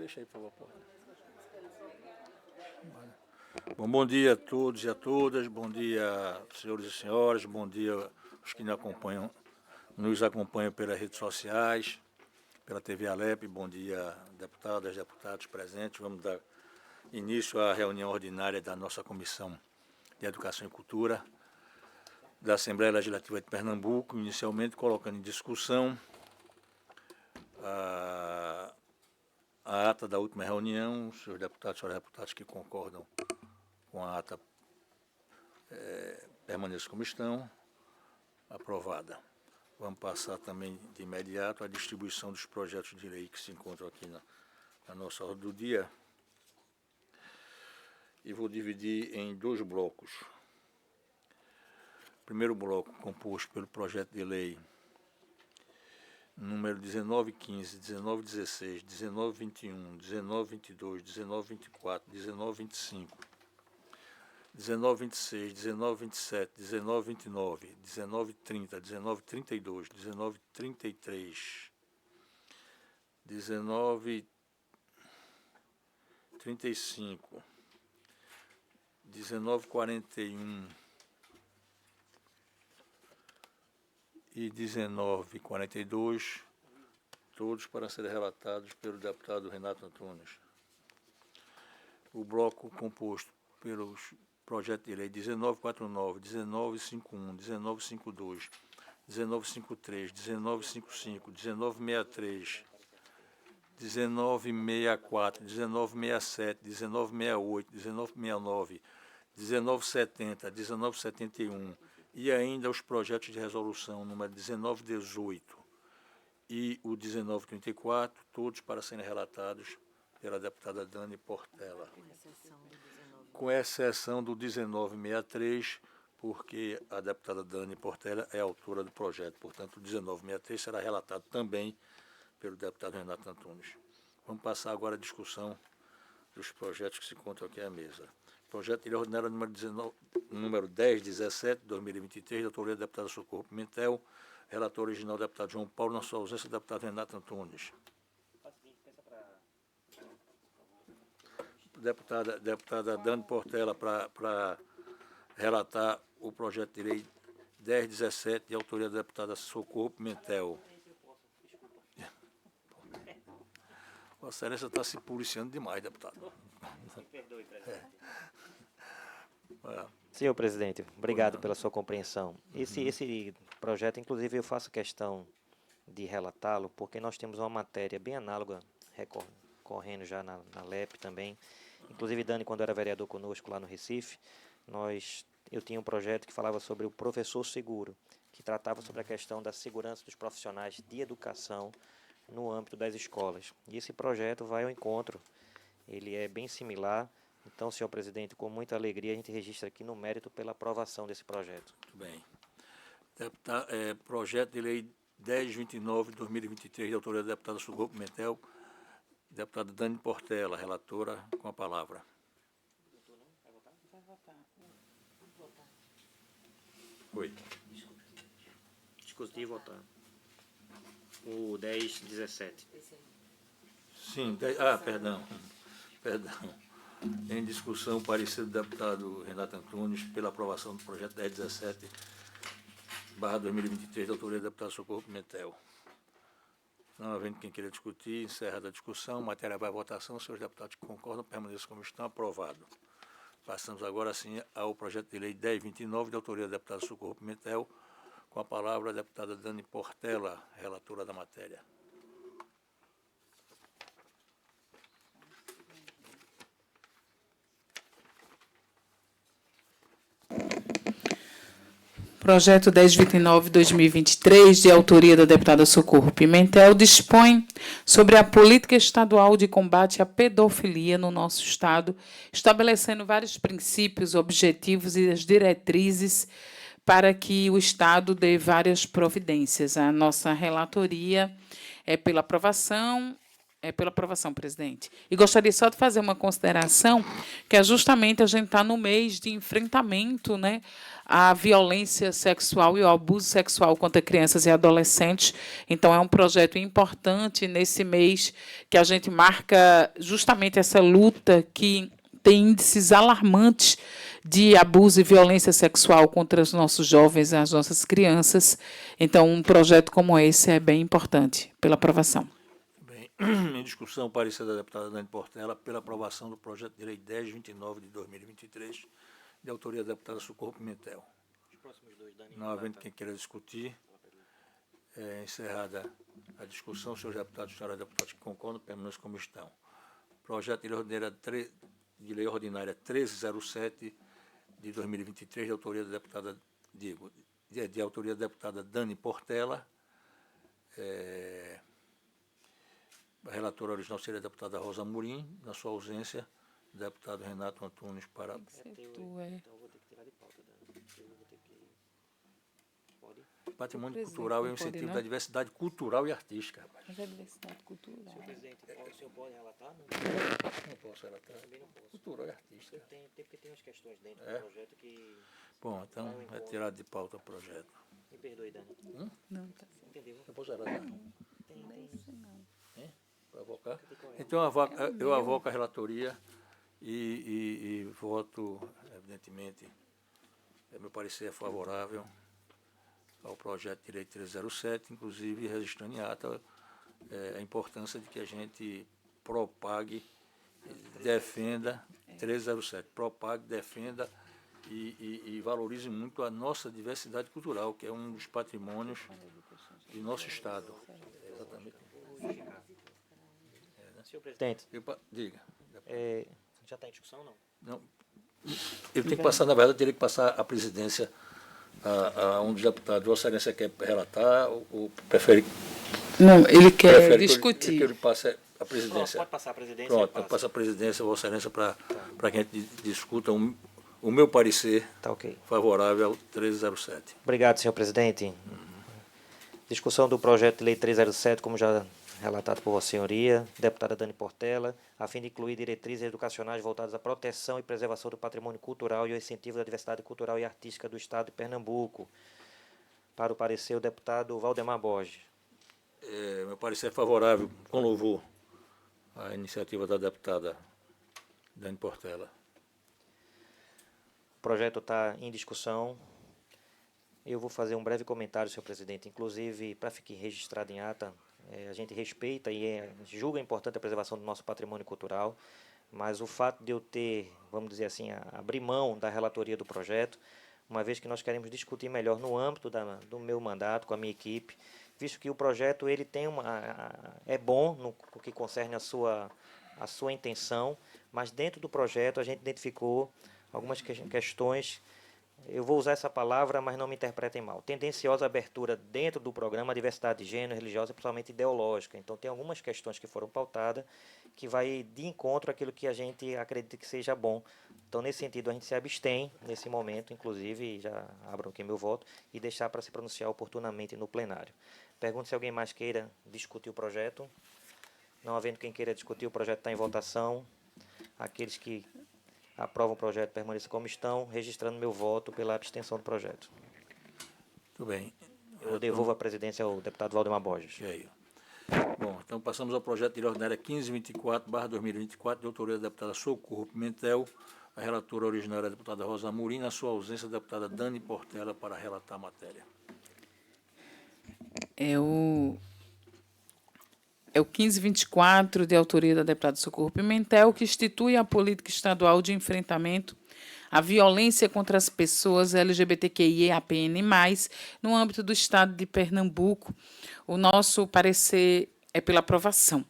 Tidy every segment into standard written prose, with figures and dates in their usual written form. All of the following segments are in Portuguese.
Fecha aí, por favor, porta. Bom dia a todos e a todas, bom dia, senhores e senhoras, bom dia aos que nos acompanham pelas redes sociais, pela TV Alep, bom dia, deputadas, deputados presentes. Vamos dar início à reunião ordinária da nossa Comissão de Educação e Cultura da Assembleia Legislativa de Pernambuco, inicialmente colocando em discussão a ata da última reunião. Os senhores deputados e senhoras deputadas que concordam com a ata permaneçam como estão. Aprovada. Vamos passar também de imediato à distribuição dos projetos de lei que se encontram aqui na nossa ordem do dia. E vou dividir em dois blocos. Primeiro bloco, composto pelo projeto de lei número 1915, 1916, 1921, 1922, 1924, 1925, 1926, 1927, 1929, 1930, 1932, 1933, 1935, 1941 e 1942, todos para serem relatados pelo deputado Renato Antunes. O bloco composto pelos projetos de lei 1949, 1951, 1952, 1953, 1955, 1963, 1964, 1967, 1968, 1969, 1970, 1971 e ainda os projetos de resolução número 1918 e o 1934, todos para serem relatados pela deputada Dani Portela. Com exceção do 1963, porque a deputada Dani Portela é autora do projeto. Portanto, o 1963 será relatado também pelo deputado Renato Antunes. Vamos passar agora à discussão dos projetos que se encontram aqui à mesa. Projeto de lei ordinário número 1017, 2023, de autoria do deputado Socorro Pimentel, relator original do deputado João Paulo, na sua ausência, do deputado Renato Antunes. Deputada Dani Portela para relatar o projeto de lei 1017, de autoria da deputada Socorro Pimentel. Vossa Excelência está se policiando demais, deputado. Me perdoe, presidente. Senhor presidente, obrigado pela sua compreensão. Esse projeto, inclusive, eu faço questão de relatá-lo, porque nós temos uma matéria bem análoga, correndo já na LEP também. Inclusive, Dani, quando era vereador conosco lá no Recife, eu tinha um projeto que falava sobre o professor seguro, que tratava sobre a questão da segurança dos profissionais de educação no âmbito das escolas. E esse projeto vai ao encontro, ele é bem similar. Então, senhor presidente, com muita alegria, a gente registra aqui no mérito pela aprovação desse projeto. Muito bem. Projeto de lei 1029 de 2023, de autoria da deputada Socorro Pimentel, deputada Dani Portela, relatora, com a palavra. Vai votar. Oi. Discutir e votar. O 1017. Sim, perdão. Em discussão, o parecer do deputado Renato Antunes pela aprovação do projeto 1017/2023, da autoria do deputado Socorro Pimentel. Não havendo quem queira discutir, encerrada a discussão, matéria vai à votação. Senhores deputados que concordam, permaneçam como estão. Aprovado. Passamos agora, sim, ao projeto de lei 1029, de autoria da deputada Socorro Pimentel, com a palavra a deputada Dani Portela, relatora da matéria. Projeto 1029/2023, de autoria da deputada Socorro Pimentel, dispõe sobre a política estadual de combate à pedofilia no nosso Estado, estabelecendo vários princípios, objetivos e as diretrizes para que o Estado dê várias providências. A nossa relatoria é pela aprovação É pela aprovação, presidente. E gostaria só de fazer uma consideração, que é justamente a gente está no mês de enfrentamento, né, à violência sexual e ao abuso sexual contra crianças e adolescentes. Então, é um projeto importante nesse mês que a gente marca justamente essa luta que tem índices alarmantes de abuso e violência sexual contra os nossos jovens, as nossas crianças. Então, um projeto como esse é bem importante pela aprovação. Bem, em discussão, parecer da deputada Dani Portela pela aprovação do projeto de lei 1029 de 2023, de autoria da deputada Socorro Pimentel. Não havendo quem queira discutir, encerrada a discussão, senhores deputados e senhoras deputadas que concordam, permaneçam como estão. Projeto de lei ordinária 1307 de 2023, de autoria da deputada de autoria da deputada Dani Portela. A relatora original seria a deputada Rosa Murim, na sua ausência, o deputado Renato Antunes para... Patrimônio cultural é um incentivo da diversidade cultural e artística. Rapaz. Mas é diversidade cultural. Senhor presidente, o senhor pode relatar? Não posso relatar. Também não posso. Cultural e artística. Porque tem umas questões dentro do projeto que... Bom, então é tirado de pauta o projeto. Me perdoe, Dani. Não, tá certo. Entendeu? Eu posso relatar? Tem. Para avocar? Então eu avoco a relatoria e voto, evidentemente, meu parecer é favorável ao projeto de lei 307, inclusive registrando em ata a importância de que a gente propague, defenda, 307, propague, defenda e valorize muito a nossa diversidade cultural, que é um dos patrimônios do nosso Estado. Exatamente. Senhor presidente, Diga. já está em discussão, não? Não. Eu tenho que passar, na verdade, eu teria que passar a presidência a um dos deputados. Vossa Excelência quer relatar ou prefere? Não, ele quer discutir. Que ele passe a presidência. Pode passar a presidência. Pronto, eu passo a presidência, Vossa Excelência, para que a gente discuta o meu parecer Tá ok. favorável ao 1307. Obrigado, senhor presidente. Discussão do projeto de lei 307, como já relatado por Vossa Senhoria, deputada Dani Portela, a fim de incluir diretrizes educacionais voltadas à proteção e preservação do patrimônio cultural e ao incentivo da diversidade cultural e artística do Estado de Pernambuco. Para o parecer, o deputado Valdemar Borges. Meu parecer é favorável, com louvor, à iniciativa da deputada Dani Portela. O projeto está em discussão. Eu vou fazer um breve comentário, senhor presidente, inclusive, para ficar registrado em ata, a gente respeita e julga importante a preservação do nosso patrimônio cultural, mas o fato de eu ter, vamos dizer assim, abrir mão da relatoria do projeto, uma vez que nós queremos discutir melhor no âmbito do meu mandato, com a minha equipe, visto que o projeto ele tem é bom no que concerne a sua intenção, mas dentro do projeto a gente identificou algumas questões. Eu vou usar essa palavra, mas não me interpretem mal. Tendenciosa abertura dentro do programa, a diversidade de gênero, religiosa e principalmente ideológica. Então, tem algumas questões que foram pautadas que vai de encontro àquilo que a gente acredita que seja bom. Então, nesse sentido, a gente se abstém nesse momento, inclusive, já abro aqui meu voto, e deixar para se pronunciar oportunamente no plenário. Pergunto se alguém mais queira discutir o projeto. Não havendo quem queira discutir, o projeto está em votação. Aqueles que aprovam o projeto permaneçam como estão, registrando meu voto pela abstenção do projeto. Muito bem. Eu devolvo a presidência ao deputado Valdemar Borges. Bom, então passamos ao projeto de lei ordinária 1524/2024, de autoria da deputada Socorro Pimentel, a relatora originária é a deputada Rosa Murim, na sua ausência, a deputada Dani Portela, para relatar a matéria. É o 1524, de autoria da deputada Socorro Pimentel, que institui a política estadual de enfrentamento à violência contra as pessoas LGBTQIAPN+, no âmbito do Estado de Pernambuco. O nosso parecer é pela aprovação.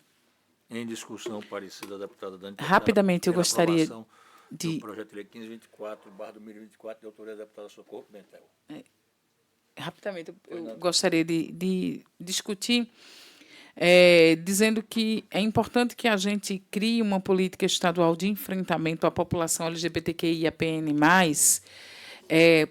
Em discussão, parecer da deputada Dani Portela. Rapidamente, eu gostaria do projeto de lei 1524/2024, de autoria da deputada Socorro Pimentel. Rapidamente, eu gostaria de discutir, dizendo que é importante que a gente crie uma política estadual de enfrentamento à população LGBTQIAPN+,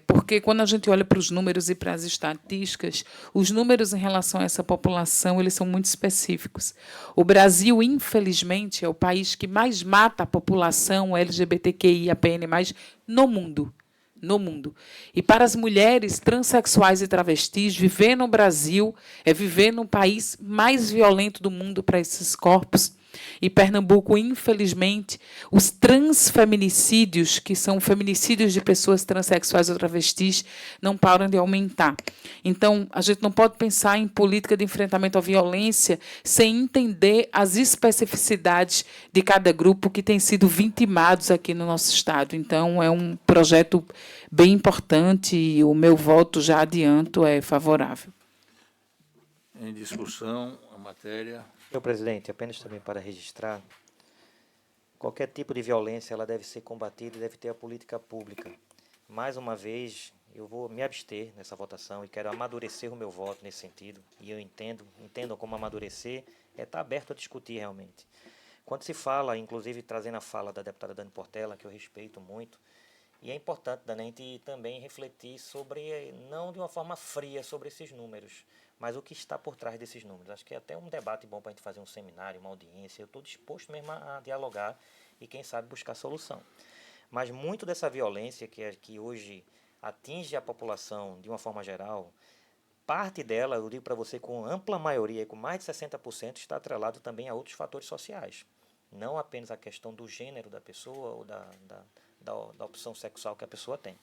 Porque quando a gente olha para os números e para as estatísticas, os números em relação a essa população eles são muito específicos. O Brasil, infelizmente, é o país que mais mata a população LGBTQIAPN+, no mundo. No mundo. E para as mulheres transexuais e travestis, viver no Brasil é viver no país mais violento do mundo para esses corpos. E Pernambuco, infelizmente, os transfeminicídios, que são feminicídios de pessoas transexuais ou travestis, não param de aumentar. Então, a gente não pode pensar em política de enfrentamento à violência sem entender as especificidades de cada grupo que tem sido vitimados aqui no nosso Estado. Então, é um projeto bem importante e o meu voto, já adianto, é favorável. Em discussão, a matéria... Senhor presidente, apenas também para registrar, qualquer tipo de violência ela deve ser combatida e deve ter a política pública. Mais uma vez, eu vou me abster nessa votação e quero amadurecer o meu voto nesse sentido. E eu entendo como amadurecer é estar aberto a discutir realmente. Quando se fala, inclusive trazendo a fala da deputada Dani Portela, que eu respeito muito, e é importante, Dani, a gente também refletir sobre, não de uma forma fria sobre esses números, mas o que está por trás desses números. Acho que é até um debate bom para a gente fazer um seminário, uma audiência. Eu estou disposto mesmo a dialogar e, quem sabe, buscar solução. Mas muito dessa violência que hoje atinge a população de uma forma geral, parte dela, eu digo para você, com ampla maioria, com mais de 60%, está atrelado também a outros fatores sociais. Não apenas a questão do gênero da pessoa ou da opção sexual que a pessoa tem,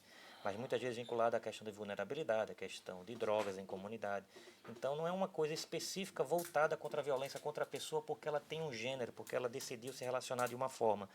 mas muitas vezes vinculada à questão de vulnerabilidade, à questão de drogas em comunidade. Então não é uma coisa específica voltada contra a violência contra a pessoa porque ela tem um gênero, porque ela decidiu se relacionar de uma forma.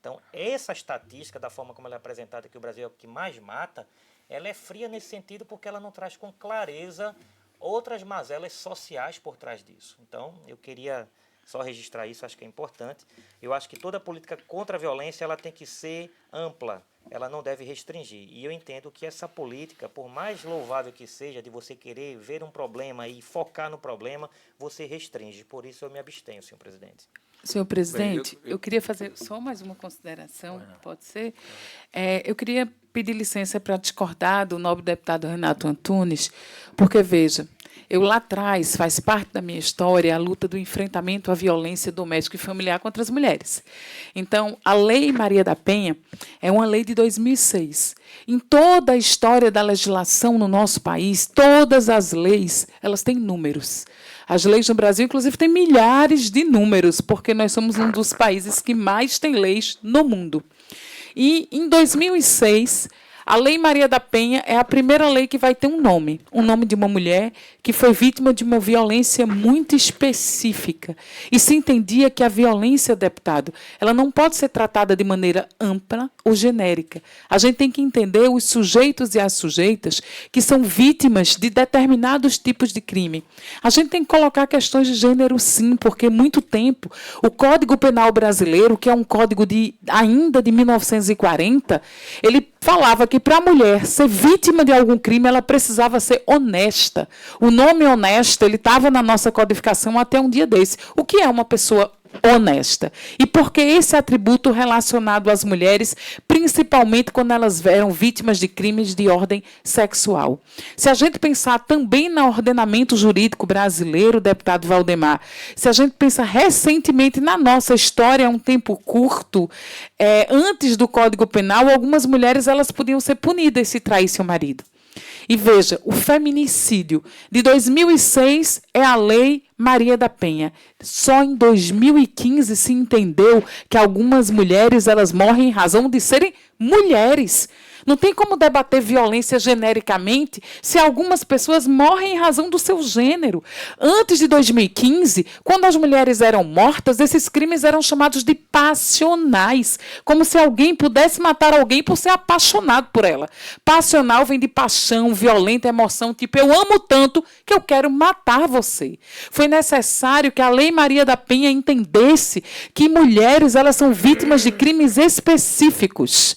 Então essa estatística, da forma como ela é apresentada, que o Brasil é o que mais mata, ela é fria nesse sentido porque ela não traz com clareza outras mazelas sociais por trás disso. Então eu queria só registrar isso, acho que é importante. Eu acho que toda política contra a violência ela tem que ser ampla, ela não deve restringir. E eu entendo que essa política, por mais louvável que seja, de você querer ver um problema e focar no problema, você restringe. Por isso eu me abstenho, senhor presidente. Senhor presidente, eu queria fazer só mais uma consideração, pode ser? Eu queria pedir licença para discordar do nobre deputado Renato Antunes, porque, veja, eu lá atrás, faz parte da minha história, a luta do enfrentamento à violência doméstica e familiar contra as mulheres. Então, a Lei Maria da Penha é uma lei de 2006. Em toda a história da legislação no nosso país, todas as leis, elas têm números. As leis no Brasil, inclusive, têm milhares de números, porque nós somos um dos países que mais tem leis no mundo. E, em 2006, a Lei Maria da Penha é a primeira lei que vai ter um nome de uma mulher que foi vítima de uma violência muito específica. E se entendia que a violência, deputado, ela não pode ser tratada de maneira ampla ou genérica. A gente tem que entender os sujeitos e as sujeitas que são vítimas de determinados tipos de crime. A gente tem que colocar questões de gênero, sim, porque há muito tempo o Código Penal brasileiro, que é um código ainda de 1940, ele falava que para a mulher ser vítima de algum crime, ela precisava ser honesta. O nome honesto, ele estava na nossa codificação até um dia desse. O que é uma pessoa honesta? E por que esse atributo relacionado às mulheres, principalmente quando elas eram vítimas de crimes de ordem sexual? Se a gente pensar também no ordenamento jurídico brasileiro, deputado Valdemar, se a gente pensar recentemente na nossa história, um tempo curto, antes do Código Penal, algumas mulheres elas podiam ser punidas se traíssem o marido. E veja, o feminicídio de 2006 é a Lei Maria da Penha. Só em 2015 se entendeu que algumas mulheres elas morrem em razão de serem mulheres. Não tem como debater violência genericamente se algumas pessoas morrem em razão do seu gênero. Antes de 2015, quando as mulheres eram mortas, esses crimes eram chamados de passionais, como se alguém pudesse matar alguém por ser apaixonado por ela. Passional vem de paixão, violenta, emoção, tipo, eu amo tanto que eu quero matar você. Foi necessário que a Lei Maria da Penha entendesse que mulheres elas são vítimas de crimes específicos.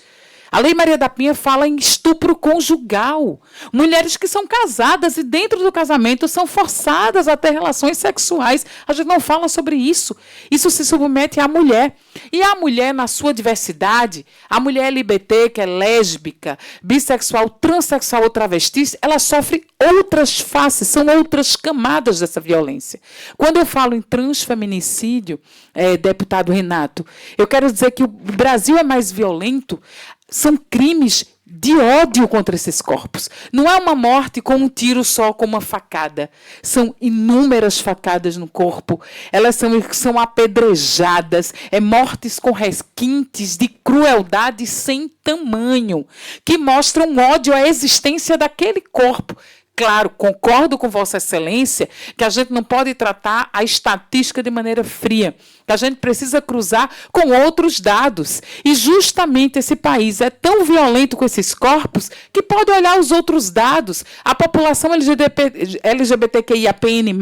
A Lei Maria da Penha fala em estupro conjugal. Mulheres que são casadas e dentro do casamento são forçadas a ter relações sexuais. A gente não fala sobre isso. Isso se submete à mulher. E a mulher, na sua diversidade, a mulher LGBT, que é lésbica, bissexual, transexual ou travesti, ela sofre outras faces, são outras camadas dessa violência. Quando eu falo em transfeminicídio, deputado Renato, eu quero dizer que o Brasil é mais violento, são crimes de ódio contra esses corpos. Não é uma morte com um tiro só, com uma facada. São inúmeras facadas no corpo. Elas são apedrejadas. Mortes com resquintes de crueldade sem tamanho, que mostram ódio à existência daquele corpo. Claro, concordo com Vossa Excelência que a gente não pode tratar a estatística de maneira fria, que a gente precisa cruzar com outros dados. E justamente esse país é tão violento com esses corpos que pode olhar os outros dados. A população LGBTQIAPN+,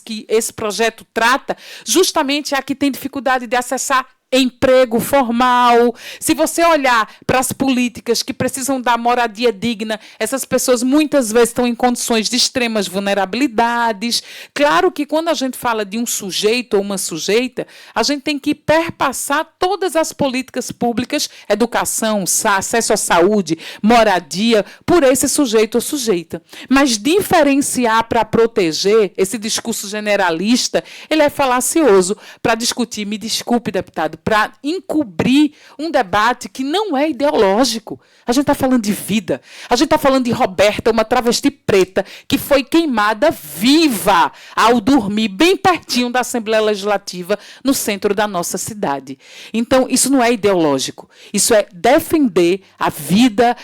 que esse projeto trata, justamente é a que tem dificuldade de acessar emprego formal. Se você olhar para as políticas que precisam dar moradia digna, essas pessoas muitas vezes estão em condições de extremas vulnerabilidades. Claro que quando a gente fala de um sujeito ou uma sujeita, a gente tem que perpassar todas as políticas públicas, educação, acesso à saúde, moradia, por esse sujeito ou sujeita. Mas diferenciar para proteger, esse discurso generalista, ele é falacioso para discutir, me desculpe, deputado, para encobrir um debate que não é ideológico. A gente está falando de vida. A gente está falando de Roberta, uma travesti preta, que foi queimada viva ao dormir bem pertinho da Assembleia Legislativa, no centro da nossa cidade. Então, isso não é ideológico. Isso é defender a vida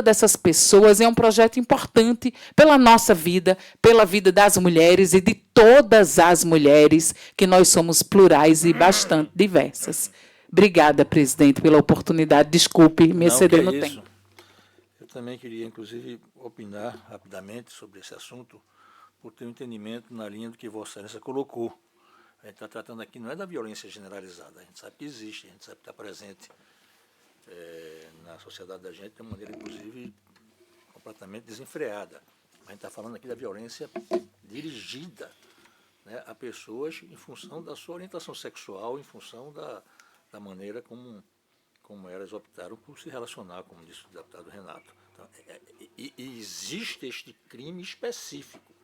dessas pessoas. É um projeto importante pela nossa vida, pela vida das mulheres e de todas as mulheres, que nós somos plurais e bastante diversas. Obrigada, presidente, pela oportunidade. Desculpe me exceder no tempo. Eu também queria, inclusive, opinar rapidamente sobre esse assunto, por ter um entendimento na linha do que Vossa Excelência colocou. A gente está tratando aqui, não é da violência generalizada, a gente sabe que existe, a gente sabe que está presente na sociedade da gente de uma maneira, inclusive, completamente desenfreada. A gente está falando aqui da violência dirigida, né, a pessoas em função da sua orientação sexual, em função da maneira como elas optaram por se relacionar, como disse o deputado Renato. Então, e existe este crime específico.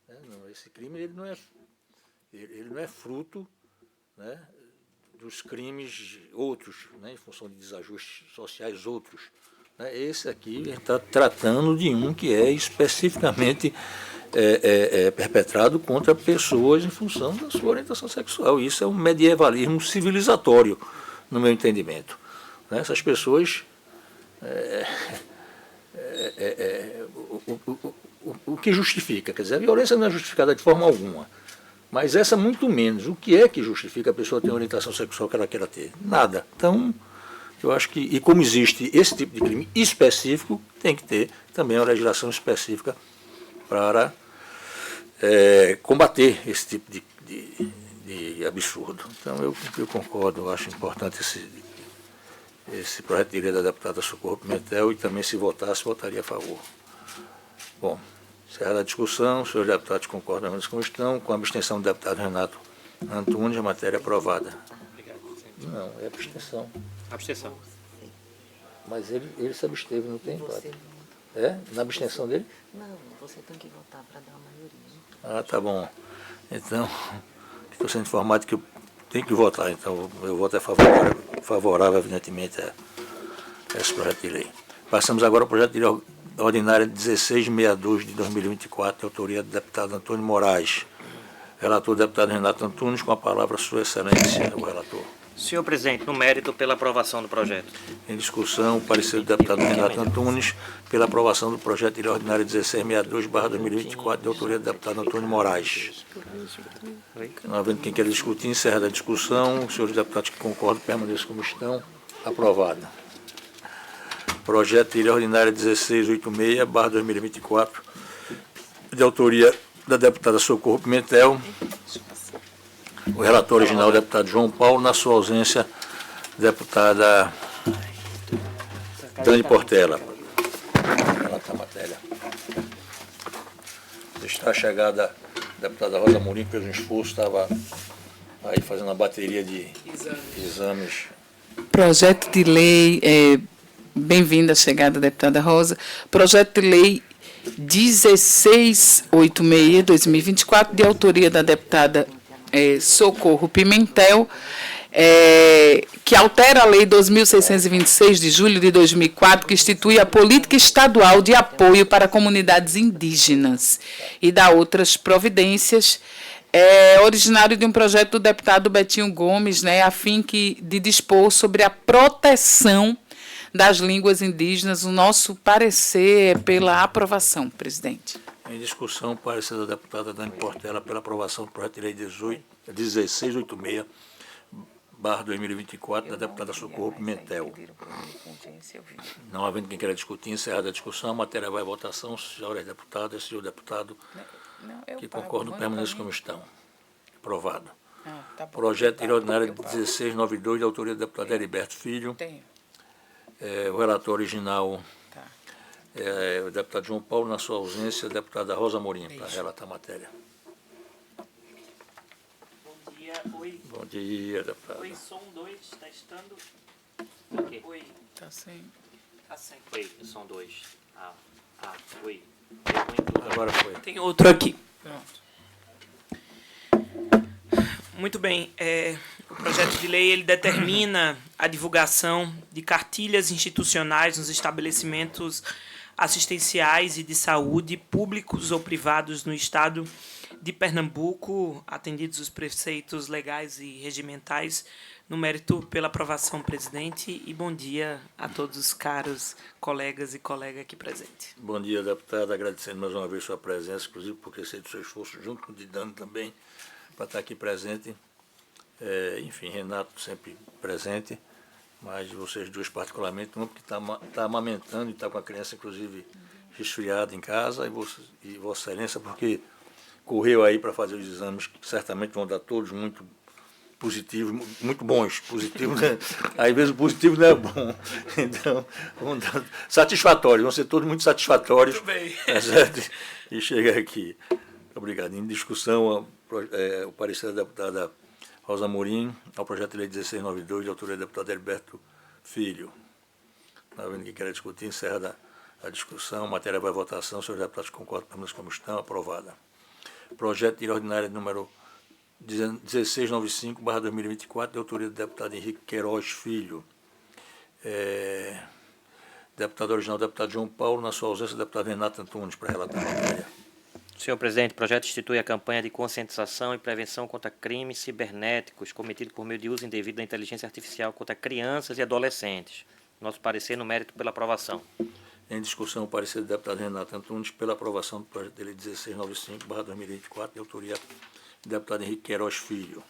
Né? Esse crime ele não é fruto, né, dos crimes outros, né, em função de desajustes sociais outros. Esse aqui a gente está tratando de um que é especificamente perpetrado contra pessoas em função da sua orientação sexual. Isso é um medievalismo civilizatório, no meu entendimento. Essas pessoas... o que justifica? Quer dizer, a violência não é justificada de forma alguma, mas essa muito menos. O que é que justifica a pessoa ter uma orientação sexual que ela queira ter? Nada. Então... eu acho que, e como existe esse tipo de crime específico, tem que ter também uma legislação específica para combater esse tipo de absurdo. Então, eu concordo, eu acho importante esse projeto de lei da deputada Socorro Pimentel, e também, se votasse, votaria a favor. Bom, encerrada a discussão, os senhores deputados concordam com estão, com a abstenção do deputado Renato Antunes, a matéria aprovada. Não, é abstenção. Abstenção. Mas ele se absteve, não tem? Na abstenção dele? Não, você tem que votar para dar uma maioria. Ah, tá bom. Então, estou sendo informado que eu tenho que votar. Então, meu voto é favorável, evidentemente, a esse projeto de lei. Passamos agora ao projeto de lei ordinária 1662 de 2024, de autoria do deputado Antônio Moraes. Relator, deputado Renato Antunes, com a palavra Sua Excelência, o relator. Senhor presidente, no mérito pela aprovação do projeto. Em discussão, o parecer do deputado Renato Antunes pela aprovação do projeto de lei ordinária 1662/2024, de autoria do deputado Antônio Moraes. Não havendo quem queira discutir, encerra a discussão. Os senhores deputados que concordam permaneçam como estão. Aprovado. Projeto de lei ordinária 1686/2024, de autoria da deputada Socorro Pimentel. O relator original, o deputado João Paulo, na sua ausência, deputada Dani Portela. Ela está a matéria. Está a chegada a deputada Rosa Mourinho, fez um esforço, estava aí fazendo uma bateria de exames. Projeto de lei, bem-vinda a chegada, deputada Rosa. Projeto de lei 1686/2024, de autoria da deputada Socorro Pimentel, que altera a Lei 2.626, de julho de 2004, que institui a Política Estadual de Apoio para Comunidades Indígenas e dá outras providências, originário de um projeto do deputado Betinho Gomes, a fim de dispor sobre a proteção das línguas indígenas. O nosso parecer é pela aprovação, presidente. Em discussão, parecer da deputada Dani Portela pela aprovação do projeto de lei 1686/2024, da deputada Socorro Pimentel. Não havendo quem queira discutir, encerrada a discussão, a matéria vai à votação. Senhoras deputadas, senhor deputado, que concordam, permaneçam como estão. Aprovado. Projeto de lei ordinário 1692, de autoria do deputado Heriberto Filho. O relator original é o deputado João Paulo, na sua ausência, a deputada Rosa Mourinho, para relatar a matéria. Bom dia, oi. Bom dia, deputada. Oi, som 2, testando. Ok. Oi, Tá sem. tá sem. Oi, som 2. Oi. Agora foi. Tem outro aqui. Pronto. Muito bem, o projeto de lei ele determina a divulgação de cartilhas institucionais nos estabelecimentos assistenciais e de saúde, públicos ou privados no Estado de Pernambuco, atendidos os preceitos legais e regimentais, no mérito pela aprovação, presidente, e bom dia a todos os caros colegas e colega aqui presentes. Bom dia, deputada. Agradecendo mais uma vez sua presença, inclusive porque sei do seu esforço, junto com o Didano também, para estar aqui presente. Enfim, Renato sempre presente, mas vocês duas particularmente, uma porque está amamentando e está com a criança, inclusive, resfriada em casa, e Vossa Excelência, porque correu aí para fazer os exames, que certamente vão dar todos muito positivos, muito bons. Positivo, né? Às vezes o positivo não é bom. Então, vão dar satisfatórios, vão ser todos muito satisfatórios. Muito bem. Tá certo? E chega aqui. Obrigado. Em discussão, o parecer da deputada Rosa Mourinho ao projeto de lei 1692, de autoria do deputado Heriberto Filho. Não havendo quem queira discutir, encerra a discussão, a matéria vai à votação. Os senhores deputados concordam com como estão, aprovada. Projeto de lei ordinária número 1695/2024, de autoria do deputado Henrique Queiroz Filho. Deputado original, deputado João Paulo, na sua ausência, deputado Renato Antunes, para relatar a matéria. Senhor presidente, o projeto institui a campanha de conscientização e prevenção contra crimes cibernéticos cometidos por meio de uso indevido da inteligência artificial contra crianças e adolescentes. Nosso parecer no mérito pela aprovação. Em discussão, o parecer do deputado Renato Antunes pela aprovação do projeto de lei 1695/2024, de autoria do deputado Henrique Queiroz Filho.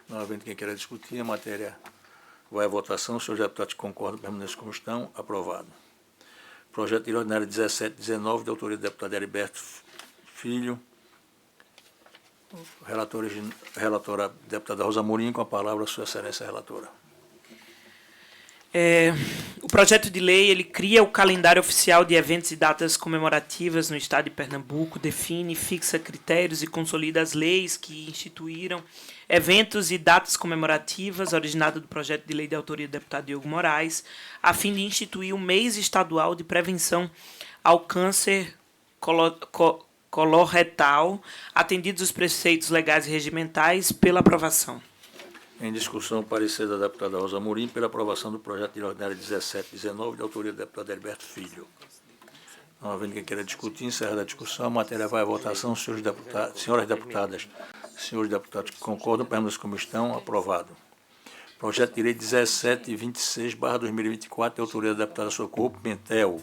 Não havendo quem queira discutir, a matéria vai à votação. Os senhores deputados concordam, permaneçam como estão, aprovado. Projeto de lei ordinário 1719, de autoria do deputado Heriberto Filho. Relatora deputada Rosa Mourinho, com a palavra, sua excelência relatora. O projeto de lei ele cria o calendário oficial de eventos e datas comemorativas no Estado de Pernambuco, define, fixa critérios e consolida as leis que instituíram eventos e datas comemorativas, originado do projeto de lei de autoria do deputado Diogo Moraes, a fim de instituir o mês estadual de prevenção ao câncer coloretal, atendidos os preceitos legais e regimentais, pela aprovação. Em discussão, o parecer da deputada Rosa Mourinho pela aprovação do projeto de lei ordinário 1719, de autoria do deputado Heriberto Filho. Não havendo quem queira discutir, encerrada a discussão, a matéria vai à votação. Senhoras deputadas, senhores deputados que concordam, permaneçam como estão, aprovado. Projeto de lei 1726/2024, de autoria da deputada Socorro Pimentel.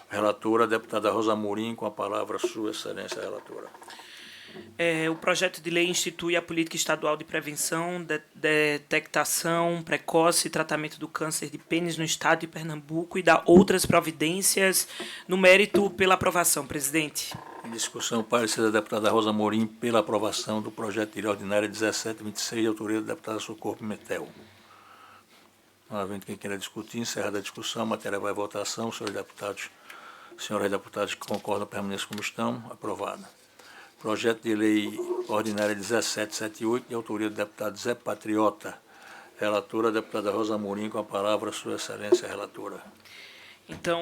Relatora, a deputada Rosa Mourinho, com a palavra, sua excelência relatora. O projeto de lei institui a política estadual de prevenção, detectação precoce e tratamento do câncer de pênis no Estado de Pernambuco e dá outras providências no mérito pela aprovação, presidente. Em discussão, o parecer da deputada Rosa Mourinho pela aprovação do projeto de lei ordinária 1726, de autoria da deputada Socorro Pimentel. Não havendo quem queira discutir, encerrada a discussão, a matéria vai à votação. Senhores deputados que concordam, permaneçam como estão. Aprovada. Projeto de lei ordinária 1778, de autoria do deputado Zé Patriota. Relatora, a deputada Rosa Amorim, com a palavra, Sua Excelência, relatora. Então,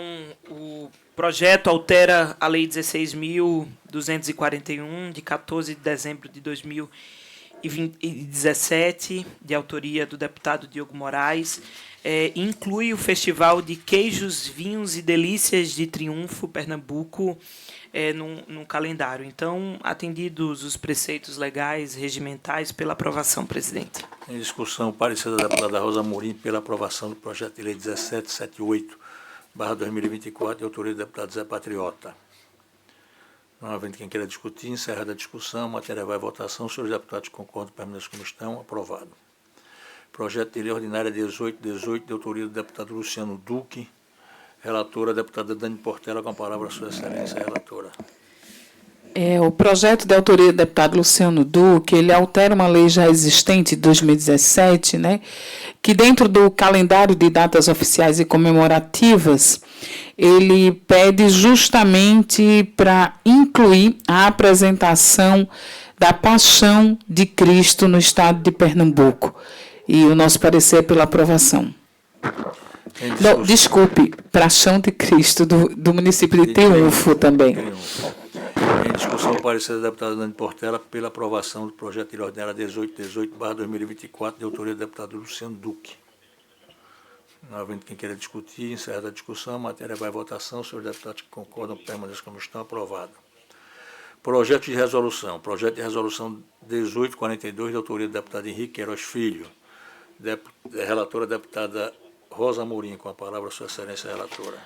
o projeto altera a Lei 16.241, de 14 de dezembro de 2017, de autoria do deputado Diogo Moraes, inclui o Festival de Queijos, Vinhos e Delícias de Triunfo, Pernambuco, no calendário. Então, atendidos os preceitos legais, regimentais, pela aprovação, presidente. Em discussão, parecer da deputada Rosa Amorim pela aprovação do projeto de lei 1778/2024, de autoria do deputado Zé Patriota. Não havendo quem queira discutir, encerrada a discussão, a matéria vai à votação. Senhores deputados que concordam, permaneçam como estão. Aprovado. Projeto de lei ordinária 1818, de autoria do deputado Luciano Duque. Relatora, a deputada Dani Portela, com a palavra, Sua Excelência, relatora. O projeto de autoria do deputado Luciano Duque, ele altera uma lei já existente de 2017, né, que dentro do calendário de datas oficiais e comemorativas, ele pede justamente para incluir a apresentação da Paixão de Cristo no estado de Pernambuco. E o nosso parecer é pela aprovação. Não, desculpe, Paixão de Cristo do município de Triunfo também. Em discussão, o parecer da deputada Dani Portela pela aprovação do projeto de lei ordinária 1818/2024, de autoria do deputado Luciano Duque. Não havendo quem queira discutir, encerrada a discussão, a matéria vai à votação. Senhores deputados que concordam, permaneçam como estão. Aprovado. Projeto de resolução 1842, de autoria do deputado Henrique Queiroz Filho. Relatora, a deputada Rosa Amorim, com a palavra, Sua Excelência, relatora.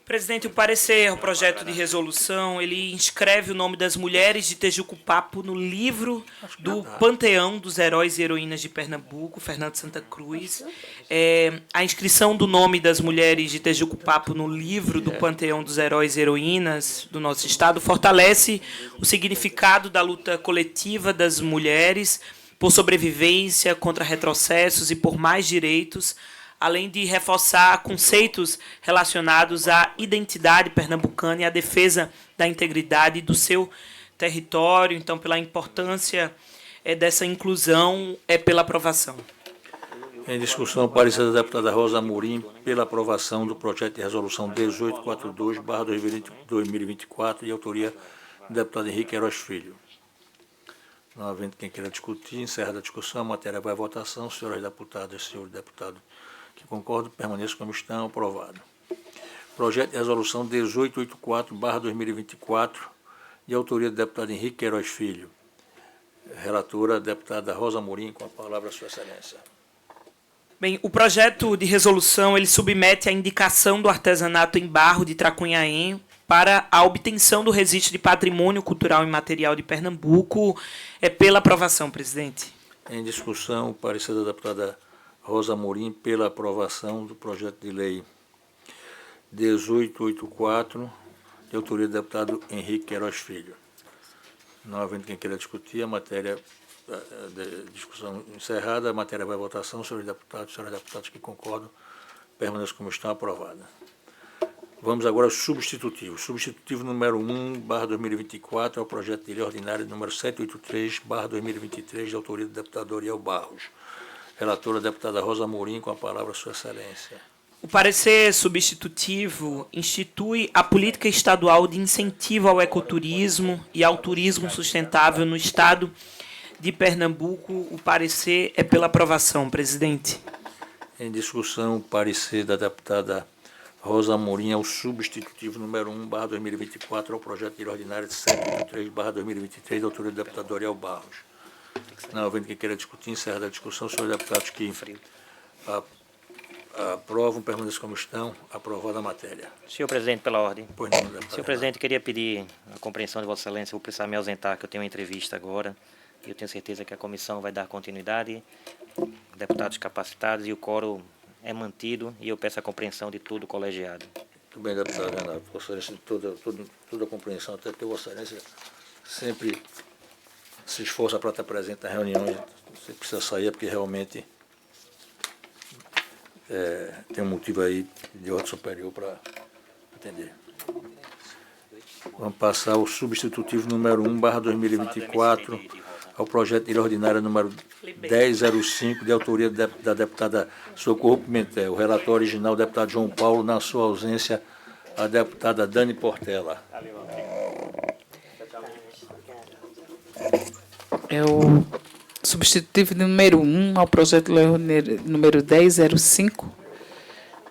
Presidente, o parecer ao projeto de resolução, ele inscreve o nome das mulheres de Tejucupapo no livro do Panteão dos Heróis e Heroínas de Pernambuco, Fernando Santa Cruz. A inscrição do nome das mulheres de Tejucupapo no livro do Panteão dos Heróis e Heroínas do nosso estado fortalece o significado da luta coletiva das mulheres por sobrevivência, contra retrocessos e por mais direitos, além de reforçar conceitos relacionados à identidade pernambucana e à defesa da integridade do seu território. Então, pela importância dessa inclusão, pela aprovação. Em discussão, o parecer da deputada Rosa Amorim pela aprovação do projeto de resolução 1842/2024, de autoria do deputado Henrique Queiroz Filho. Não havendo quem queira discutir, encerrada a discussão, a matéria vai à votação. Senhoras deputadas e senhores deputados que concordam, permaneçam como estão. Aprovado. Projeto de resolução 1884/2024, de autoria do deputado Henrique Queiroz Filho. Relatora, a deputada Rosa Amorim, com a palavra, Sua Excelência. Bem, o projeto de resolução ele submete a indicação do artesanato em barro de Tracunhaém para a obtenção do registro de patrimônio cultural e material de Pernambuco. Pela aprovação, presidente. Em discussão, o parecer da deputada Rosa Amorim pela aprovação do projeto de lei 1884, de autoria do deputado Henrique Queiroz Filho. Não havendo quem queira discutir, a matéria de discussão encerrada, a matéria vai à votação. Senhores deputados que concordam, permaneçam como estão. Aprovada. Vamos agora ao substitutivo. Substitutivo número 1/2024 é o projeto de lei ordinário número 783/2023, de autoria do deputado Ariel Barros. Relatora, a deputada Rosa Amorim, com a palavra, Sua Excelência. O parecer substitutivo institui a política estadual de incentivo ao ecoturismo e ao turismo sustentável no estado de Pernambuco. O parecer é pela aprovação, presidente. Em discussão, o parecer da deputada Rosa Amorim é o substitutivo número 1/2024 ao projeto de lei ordinário 783/2023, da autoria do deputado Ariel Barros. Não havendo quem queira discutir, encerrada a discussão. Senhores deputados que aprovam, permaneçam como estão. Aprovada a matéria. Senhor presidente, pela ordem. Pois não, deputado. Senhor presidente, queria pedir a compreensão de Vossa Excelência. Vou precisar me ausentar, que eu tenho uma entrevista agora. E eu tenho certeza que a comissão vai dar continuidade. Deputados capacitados e o quórum é mantido. E eu peço a compreensão de todo o colegiado. Muito bem, deputado Renato. Vossa Excelência, toda a compreensão, até porque Vossa Excelência sempre se esforça para estar presente nas reuniões. Você precisa sair, porque realmente tem um motivo aí de ordem superior para atender. Vamos passar ao substitutivo número 1/2024, ao projeto de lei ordinária número 1005, de autoria da deputada Socorro Pimentel. O relator original, o deputado João Paulo, na sua ausência, a deputada Dani Portela. É o substitutivo número 1 ao projeto de lei número 1005.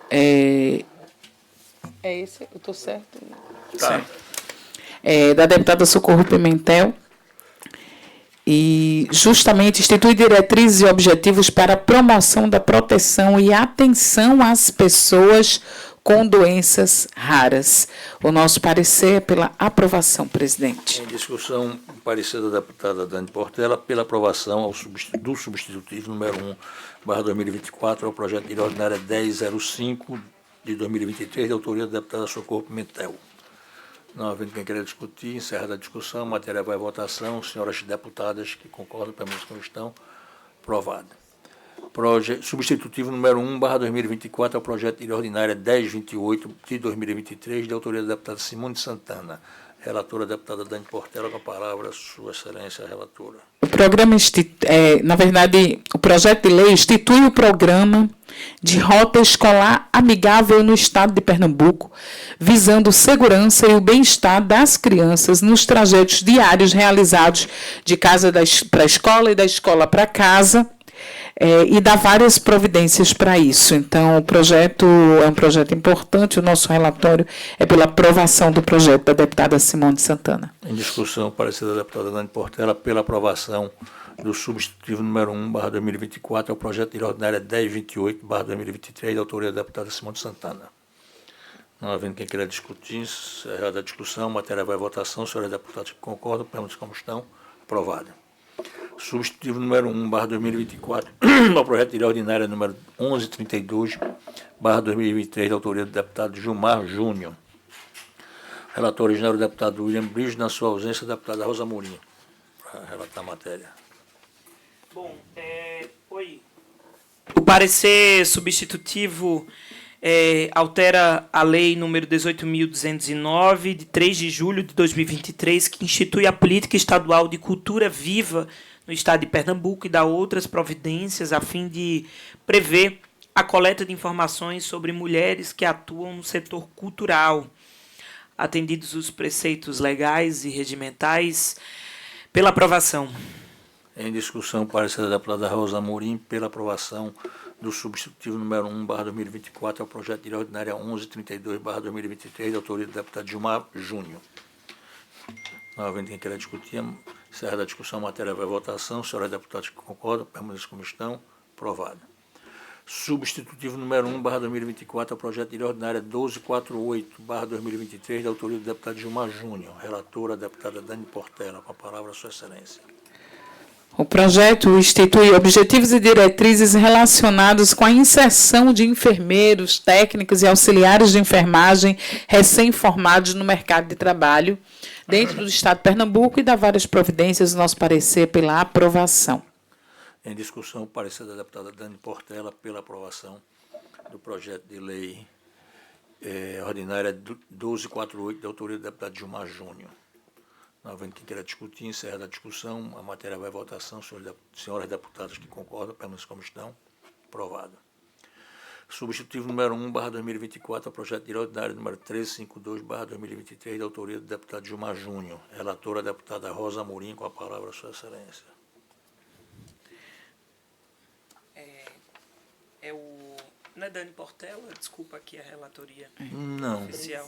É esse? Eu estou certo? Tá. Certo. Da deputada Socorro Pimentel. E justamente institui diretrizes e objetivos para a promoção da proteção e atenção às pessoas com doenças raras. O nosso parecer é pela aprovação, presidente. Em discussão, o parecer da deputada Dani Portela pela aprovação do substitutivo número 1/2024 ao projeto de lei ordinária 1005 de 2023, de autoria da deputada Socorro Pimentel. Não havendo quem queira discutir, encerrada a discussão, a matéria vai à votação. Senhoras deputadas que concordam, permaneçam como estão. Aprovado. Substitutivo número 1/2024 ao projeto de lei ordinária 1028 de 2023, de autoria da deputada Simone Santana. Relatora, deputada Dani Portela, com a palavra, Sua Excelência, relatora. O programa, na verdade, o projeto de lei institui o programa de rota escolar amigável no estado de Pernambuco, visando segurança e o bem-estar das crianças nos trajetos diários realizados de casa para a escola e da escola para casa, e dá várias providências para isso. Então, o projeto é um projeto importante, o nosso relatório é pela aprovação do projeto da deputada Simone Santana. Em discussão, o parecer da deputada Dani Portela pela aprovação do substitutivo número 1/2024 ao projeto de lei ordinária 1028/2023, da autoria da deputada Simone Santana. Não havendo quem queira discutir, encerrada a discussão, a matéria vai à votação. Senhores deputados que concordam, permaneçam como estão. Aprovado. Substitutivo número 1/2024 ao projeto de lei ordinária número 1132/2023, da autoria do deputado Gilmar Júnior. Relator original, o deputado William Briggs, na sua ausência, a deputada Rosa Mourinho, para relatar a matéria. Bom, o parecer substitutivo altera a lei número 18.209, de 3 de julho de 2023, que institui a política estadual de cultura viva no estado de Pernambuco e dá outras providências a fim de prever a coleta de informações sobre mulheres que atuam no setor cultural, atendidos os preceitos legais e regimentais, pela aprovação. Em discussão, o parecer da deputada Rosa Mourinho pela aprovação do substitutivo número 1/2024 ao projeto de lei ordinária 1132/2023, da autoria do deputado Gilmar Júnior. Não havendo quem queira discutir, encerrada a discussão, a matéria vai à votação. Senhores deputados que concordam, permaneçam como estão. Aprovado. Substitutivo número 1/2024 ao projeto de lei ordinária 1248/2023, da autoria do deputado Gilmar Júnior. Relatora, a deputada Dani Portela, com a palavra, Sua Excelência. O projeto institui objetivos e diretrizes relacionados com a inserção de enfermeiros, técnicos e auxiliares de enfermagem recém-formados no mercado de trabalho dentro do estado de Pernambuco e dá várias providências, no nosso parecer, pela aprovação. Em discussão, o parecer da deputada Dani Portela pela aprovação do projeto de lei ordinária 1248, da autoria do deputado Gilmar Júnior. Não havendo quem queira discutir, encerrada a discussão, a matéria vai à votação. Senhoras deputadas que concordam, permaneçam como estão. Aprovado. Substitutivo número 1/2024 ao projeto de lei ordinário número 1352/2023, da autoria do deputado Gilmar Júnior. Relatora, a deputada Rosa Mourinho, com a palavra, Sua Excelência. Não é Dani Portela? Desculpa aqui a relatoria Não. oficial.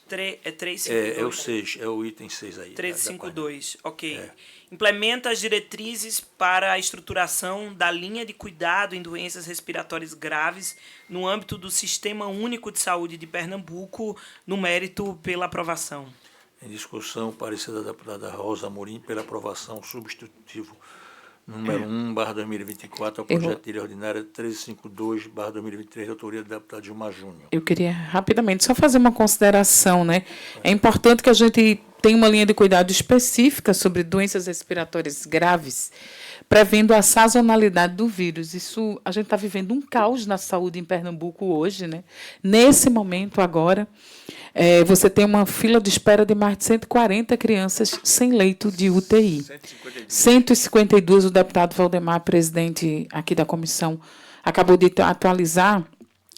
É 352. É o 6, é o item 6 aí. 352, ok. Implementa as diretrizes para a estruturação da linha de cuidado em doenças respiratórias graves no âmbito do Sistema Único de Saúde de Pernambuco, no mérito pela aprovação. Em discussão, o parecer da deputada Rosa Mourinho pela aprovação substitutivo número 1/2024 ao projeto de lei ordinária 1352/2023, da autoria do deputado Gilmar Júnior. Eu queria rapidamente só fazer uma consideração, né? É importante que a gente tem uma linha de cuidado específica sobre doenças respiratórias graves, prevendo a sazonalidade do vírus. Isso, a gente está vivendo um caos na saúde em Pernambuco hoje, né? Nesse momento, agora, você tem uma fila de espera de mais de 140 crianças sem leito de UTI. 152, o deputado Valdemar, presidente aqui da comissão, acabou de atualizar.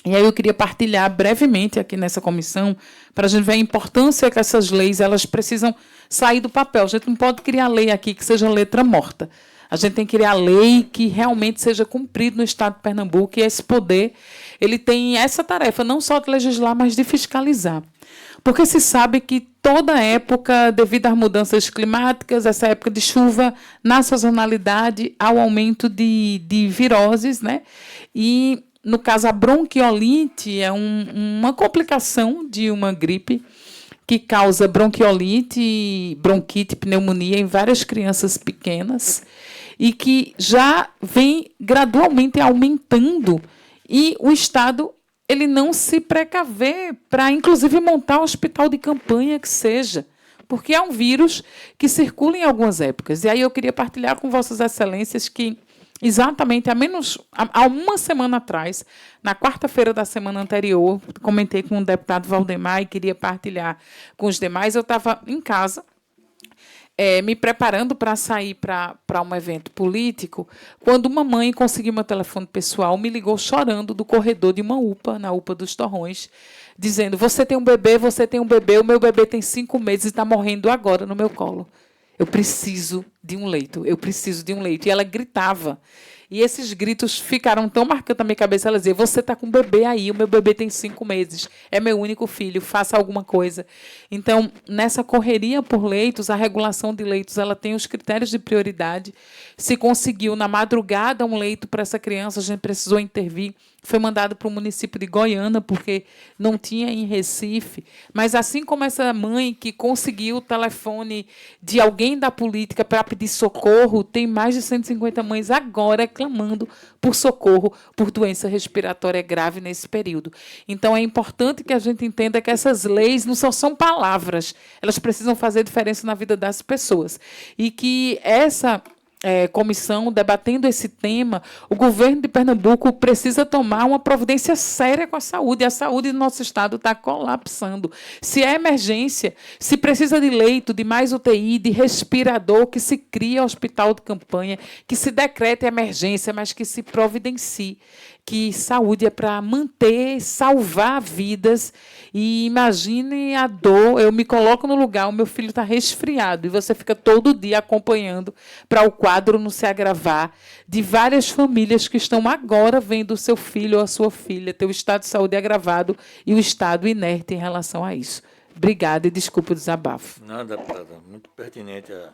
E aí eu queria partilhar brevemente aqui nessa comissão para a gente ver a importância que essas leis elas precisam sair do papel. A gente não pode criar lei aqui que seja letra morta. A gente tem que criar lei que realmente seja cumprida no Estado de Pernambuco, e esse poder ele tem essa tarefa, não só de legislar, mas de fiscalizar. Porque se sabe que toda época, devido às mudanças climáticas, essa época de chuva, na sazonalidade, há o aumento de viroses, né? E, no caso, a bronquiolite é uma complicação de uma gripe que causa bronquiolite, bronquite, pneumonia em várias crianças pequenas e que já vem gradualmente aumentando, e o Estado ele não se precaver para, inclusive, montar um hospital de campanha que seja, porque é um vírus que circula em algumas épocas. E aí eu queria partilhar com Vossas Excelências que, exatamente há uma semana atrás, na quarta-feira da semana anterior, comentei com o deputado Valdemar e queria partilhar com os demais, eu estava em casa, me preparando para sair para um evento político, quando uma mãe conseguiu meu telefone pessoal, me ligou chorando do corredor de uma UPA, na UPA dos Torrões, dizendo: você tem um bebê, o meu bebê tem 5 meses e está morrendo agora no meu colo. Eu preciso de um leito, eu preciso de um leito. E ela gritava. E esses gritos ficaram tão marcantes na minha cabeça. Ela dizia: você está com um bebê aí, o meu bebê tem 5 meses, é meu único filho, faça alguma coisa. Então, nessa correria por leitos, a regulação de leitos ela tem os critérios de prioridade. Se conseguiu, na madrugada, um leito para essa criança, a gente precisou intervir. Foi mandado para o município de Goiânia, porque não tinha em Recife. Mas, assim como essa mãe que conseguiu o telefone de alguém da política para pedir socorro, tem mais de 150 mães agora clamando por socorro por doença respiratória grave nesse período. Então, é importante que a gente entenda que essas leis não só são palavras, elas precisam fazer diferença na vida das pessoas. E que essa comissão debatendo esse tema, o governo de Pernambuco precisa tomar uma providência séria com a saúde. A saúde do nosso estado está colapsando. Se é emergência, se precisa de leito, de mais UTI, de respirador, que se crie hospital de campanha, que se decrete emergência, mas que se providencie. Que saúde é para manter, salvar vidas. E imagine a dor, eu me coloco no lugar, o meu filho está resfriado, e você fica todo dia acompanhando para o quadro não se agravar, de várias famílias que estão agora vendo o seu filho ou a sua filha ter o estado de saúde agravado e o estado inerte em relação a isso. Obrigada e desculpe o desabafo. Nada, deputada, muito pertinente a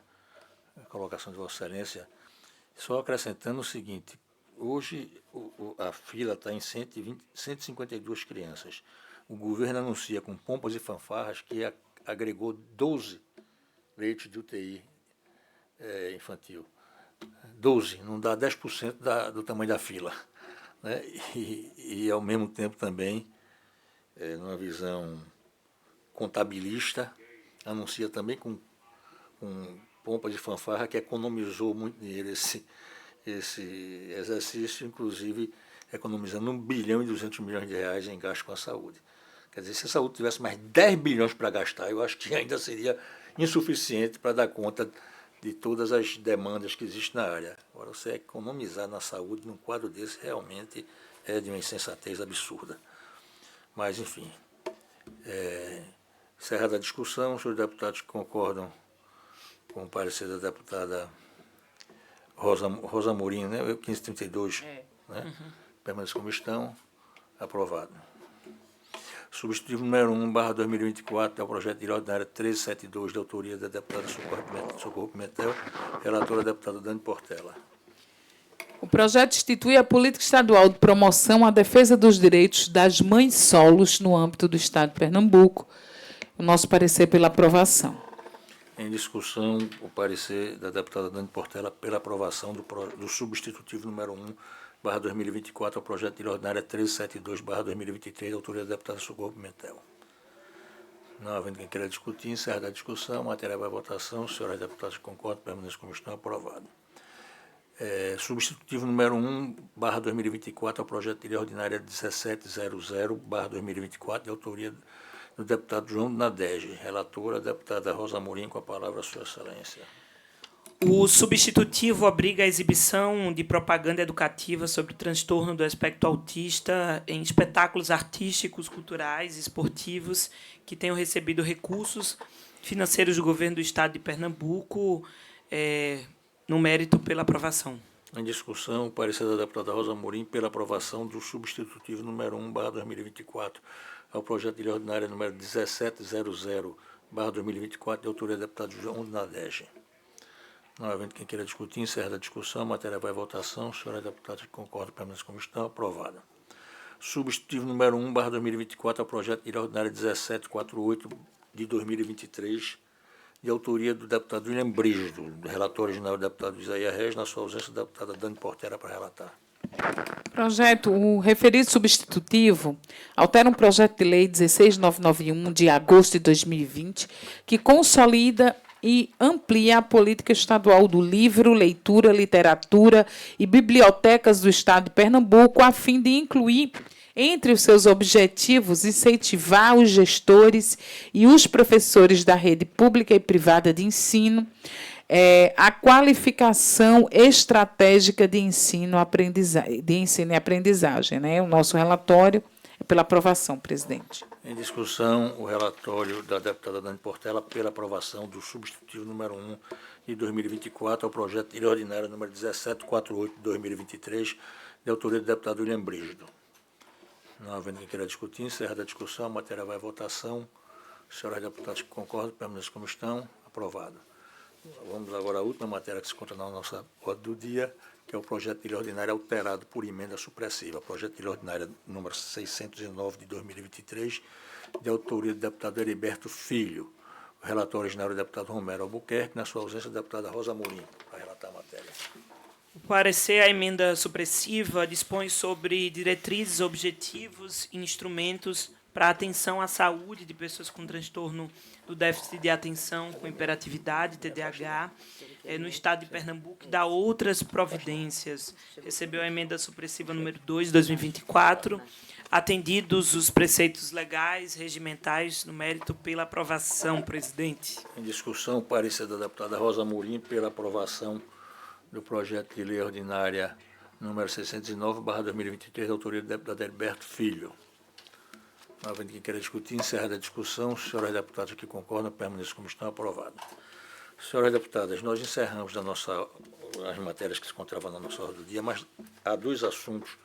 colocação de Vossa Excelência. Só acrescentando o seguinte: hoje a fila está em 152 crianças. O governo anuncia com pompas e fanfarras que agregou 12 leitos de UTI infantil. 12, não dá 10% do tamanho da fila. Né? E, ao mesmo tempo, também, numa visão contabilista, anuncia também com pompas de fanfarra que economizou muito dinheiro esse exercício, inclusive economizando 1 bilhão e 200 milhões de reais em gasto com a saúde. Quer dizer, se a saúde tivesse mais 10 bilhões para gastar, eu acho que ainda seria insuficiente para dar conta de todas as demandas que existem na área. Agora, você economizar na saúde num quadro desse realmente é de uma insensatez absurda. Mas, enfim, encerrada a discussão, os senhores deputados que concordam com o parecer da deputada Rosa Mourinho, né? 1532, né? Permanece como estão, aprovado. Substitutivo número 1/2024 é o projeto de lei ordinária 1372, de autoria da deputada Socorro Pimentel, relatora a deputada Dani Portela. O projeto institui a política estadual de promoção à defesa dos direitos das mães solos no âmbito do Estado de Pernambuco. O nosso parecer pela aprovação. Em discussão, o parecer da deputada Dani Portela pela aprovação do substitutivo número 1/2024 ao projeto de lei ordinária 1372/2023, da autoria da deputada Socorro Pimentel. Não havendo quem queira discutir, encerra a discussão, a matéria vai à votação. Os senhores deputados que concordam, permaneçam como estão, aprovado. Substitutivo número 1/2024 ao projeto de lei ordinária 1700/2024, de autoria do deputado João Nadege. Relatora, a deputada Rosa Amorim, com a palavra, Sua Excelência. O substitutivo obriga a exibição de propaganda educativa sobre o transtorno do espectro autista em espetáculos artísticos, culturais e esportivos que tenham recebido recursos financeiros do governo do Estado de Pernambuco, no mérito pela aprovação. Em discussão, o parecer da deputada Rosa Amorim pela aprovação do substitutivo número 1/2024 ao projeto de lei ordinária número 1700/2024, de autoria do deputado João Nadege. Não havendo quem queira discutir, encerra a discussão, a matéria vai à votação. Os senhores deputados que concordam, permanecem como estão, aprovada. Substitutivo número 1/2024 ao projeto de lei ordinária 1748 de 2023, de autoria do deputado William Brígido, do relator original do deputado Isaías Reis, na sua ausência, da deputada Dani Portela para relatar. Projeto, o referido substitutivo altera um projeto de lei 16991, de agosto de 2020, que consolida e amplia a política estadual do livro, leitura, literatura e bibliotecas do Estado de Pernambuco, a fim de incluir entre os seus objetivos incentivar os gestores e os professores da rede pública e privada de ensino a qualificação estratégica de ensino e aprendizagem. Né? O nosso relatório é pela aprovação, presidente. Em discussão, o relatório da deputada Dani Portela pela aprovação do substitutivo número 1 de 2024 ao projeto de lei ordinária número 1748 de 2023, de autoria do deputado William Brígido. Não havendo quem queira discutir, encerrada a discussão, a matéria vai à votação. Os senhores deputados que concordam, permaneçam como estão, aprovado. Vamos agora à última matéria que se encontra na nossa ordem do dia, que é o projeto de lei ordinária alterado por emenda supressiva. Projeto de lei ordinária número 609 de 2023, de autoria do deputado Heriberto Filho. O relator original é o deputado Romero Albuquerque, na sua ausência, a deputada Rosa Amorim, para relatar a matéria. O parecer, a emenda supressiva dispõe sobre diretrizes, objetivos e instrumentos para a atenção à saúde de pessoas com transtorno do déficit de atenção com hiperatividade, TDAH, no Estado de Pernambuco, e dá outras providências. Recebeu a emenda supressiva número 2 de 2024, atendidos os preceitos legais, regimentais, no mérito pela aprovação, presidente. Em discussão, o parecer da deputada Rosa Amorim pela aprovação do projeto de lei ordinária número 609/2023, da autoria do deputado Heriberto Filho. Não havendo quem queira discutir, encerrada a discussão. Os senhores deputados que concordam, permaneçam como estão, aprovado. Senhoras deputadas, nós encerramos as matérias que se encontravam na nossa ordem do dia, mas há dois assuntos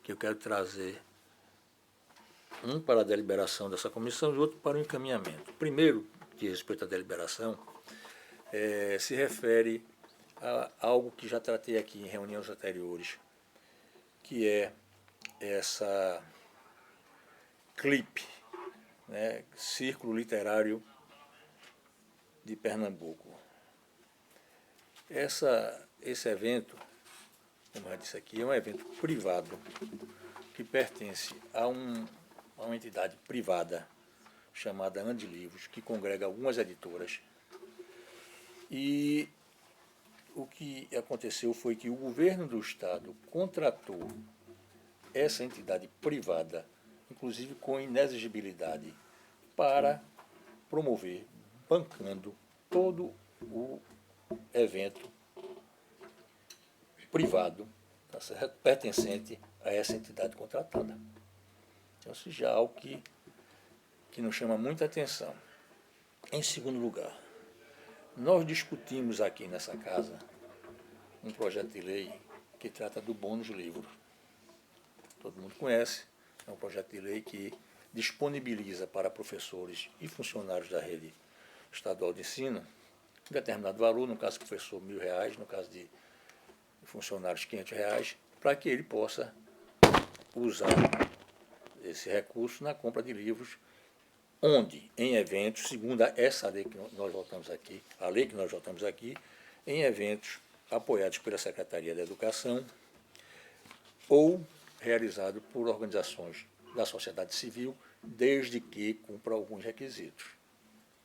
que eu quero trazer, um para a deliberação dessa comissão e outro para o encaminhamento. O primeiro, que respeita à deliberação, se refere a algo que já tratei aqui em reuniões anteriores, que é essa CLIP, né, Círculo Literário de Pernambuco. Esse evento, como eu disse aqui, é um evento privado que pertence a uma entidade privada chamada Ande Livros, que congrega algumas editoras. E o que aconteceu foi que o governo do Estado contratou essa entidade privada, inclusive com inexigibilidade, para promover, bancando todo o evento privado, tá certo? Pertencente a essa entidade contratada. Então, isso já é algo que nos chama muita atenção. Em segundo lugar, nós discutimos aqui nessa casa um projeto de lei que trata do bônus livro. Todo mundo conhece, é um projeto de lei que disponibiliza para professores e funcionários da rede estadual de ensino um determinado valor, no caso do professor R$1.000, no caso de funcionários R$500, para que ele possa usar esse recurso na compra de livros, onde, em eventos, segundo essa lei que nós votamos aqui, a lei que nós votamos aqui, em eventos apoiados pela Secretaria da Educação ou realizados por organizações da sociedade civil, desde que cumpra alguns requisitos.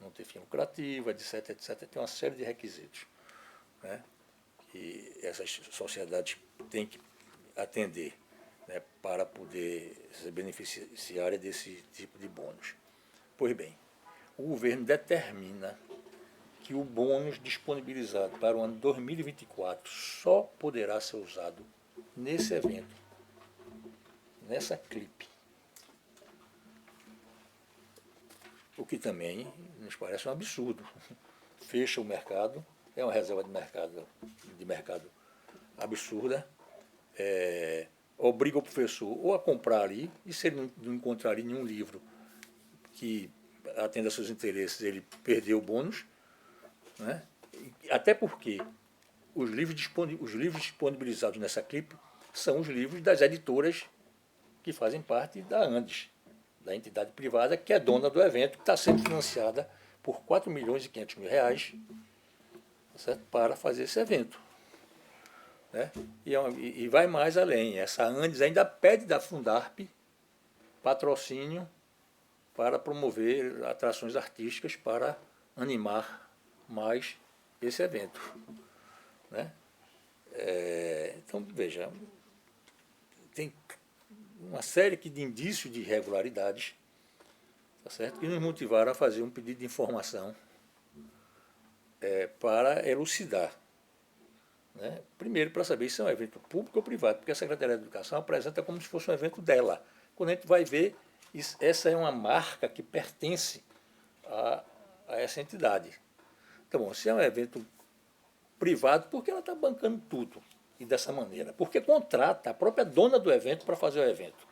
Não ter fim lucrativo, etc., etc. Tem uma série de requisitos, né, que essas sociedades têm que atender, né, para poder ser beneficiária desse tipo de bônus. Pois bem, o governo determina que o bônus disponibilizado para o ano 2024 só poderá ser usado nesse evento, nessa clipe. O que também nos parece um absurdo. Fecha o mercado, é uma reserva de mercado absurda, obriga o professor ou a comprar ali, e se ele não encontrar ali nenhum livro que atenda a seus interesses, ele perdeu o bônus, né? Até porque os livros disponibilizados nessa clipe são os livros das editoras que fazem parte da Andes, da entidade privada que é dona do evento, que está sendo financiada por R$4.500.000, certo? Para fazer esse evento, né? E vai mais além. Essa Andes ainda pede da Fundarp patrocínio para promover atrações artísticas para animar mais esse evento, né? Então, veja, tem uma série de indícios de irregularidades, tá certo? Que nos motivaram a fazer um pedido de informação para elucidar, né? Primeiro, para saber se é um evento público ou privado, porque a Secretaria de Educação apresenta como se fosse um evento dela. Quando a gente vai ver, essa é uma marca que pertence a essa entidade. Então, bom, se é um evento privado, por que ela está bancando tudo e dessa maneira? Porque contrata a própria dona do evento para fazer o evento.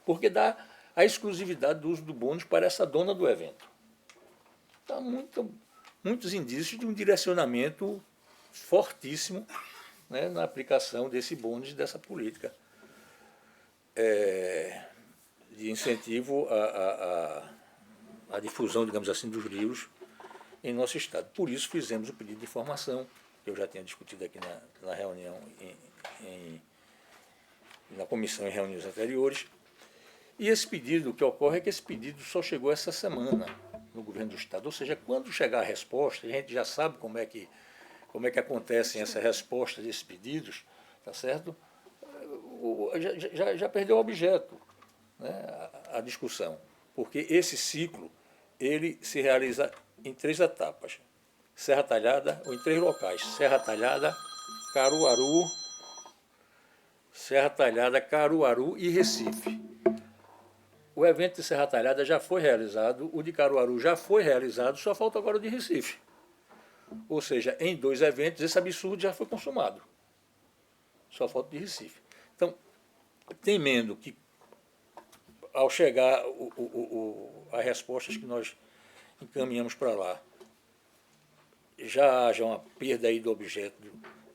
Porque dá a exclusividade do uso do bônus para essa dona do evento. Então, muitos indícios de um direcionamento fortíssimo, né, na aplicação desse bônus, dessa política de incentivo à difusão, digamos assim, dos livros em nosso estado. Por isso fizemos o pedido de informação, que eu já tinha discutido aqui na reunião, na comissão em reuniões anteriores. E esse pedido, o que ocorre é que esse pedido só chegou essa semana no governo do estado. Ou seja, quando chegar a resposta, a gente já sabe como é que acontecem essas respostas desses pedidos, tá certo? Já perdeu o objeto, né, a discussão, porque esse ciclo ele se realiza em 3 etapas: Serra Talhada, ou em 3 locais: Serra Talhada, Caruaru e Recife. O evento de Serra Talhada já foi realizado, o de Caruaru já foi realizado, só falta agora o de Recife. Ou seja, em 2 eventos esse absurdo já foi consumado. Só falta o de Recife. Então, temendo que, ao chegar as respostas que nós encaminhamos para lá, já haja uma perda aí do objeto,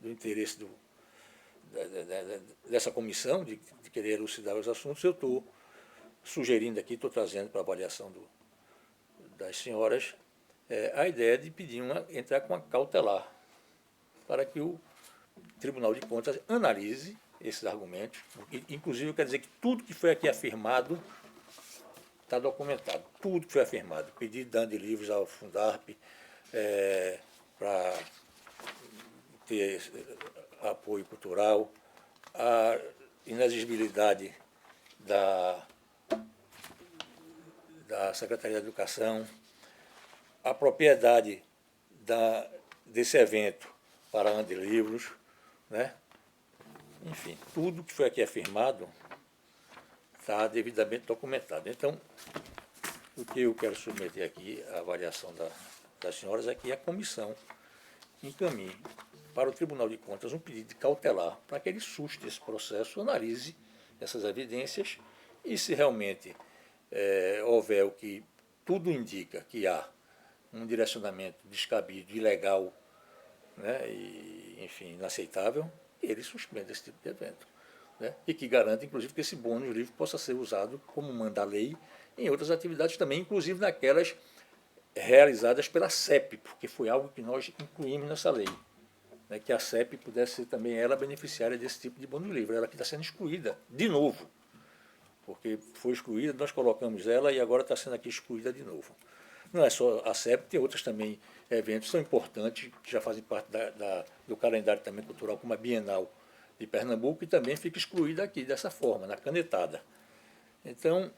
do interesse dessa comissão, de querer elucidar os assuntos, eu estou sugerindo aqui, estou trazendo para a avaliação das senhoras, a ideia de pedir entrar com uma cautelar, para que o Tribunal de Contas analise esses argumentos. Inclusive, quer dizer que tudo que foi aqui afirmado está documentado. Tudo que foi afirmado. Pedido de dano de livros ao Fundarp para ter apoio cultural, a inexigibilidade da Secretaria de Educação, a propriedade desse evento para a Ande Livros, né? Enfim, tudo que foi aqui afirmado está devidamente documentado. Então, o que eu quero submeter aqui à avaliação das senhoras é que a comissão encaminhe para o Tribunal de Contas um pedido de cautelar para que ele suste esse processo, analise essas evidências e, se realmente houver o que tudo indica que há um direcionamento descabido, ilegal, né, e, enfim, inaceitável, ele suspende esse tipo de evento, né, e que garanta, inclusive, que esse bônus livre possa ser usado, como manda a lei, em outras atividades também, inclusive naquelas realizadas pela CEP, porque foi algo que nós incluímos nessa lei, né, que a CEP pudesse ser também ela beneficiária desse tipo de bônus livre, ela que está sendo excluída, de novo, porque foi excluída, nós colocamos ela e agora está sendo aqui excluída de novo. Não é só a CEP, tem outros também eventos que são importantes, que já fazem parte do calendário também cultural, como a Bienal de Pernambuco, e também fica excluída aqui dessa forma, na canetada. Então,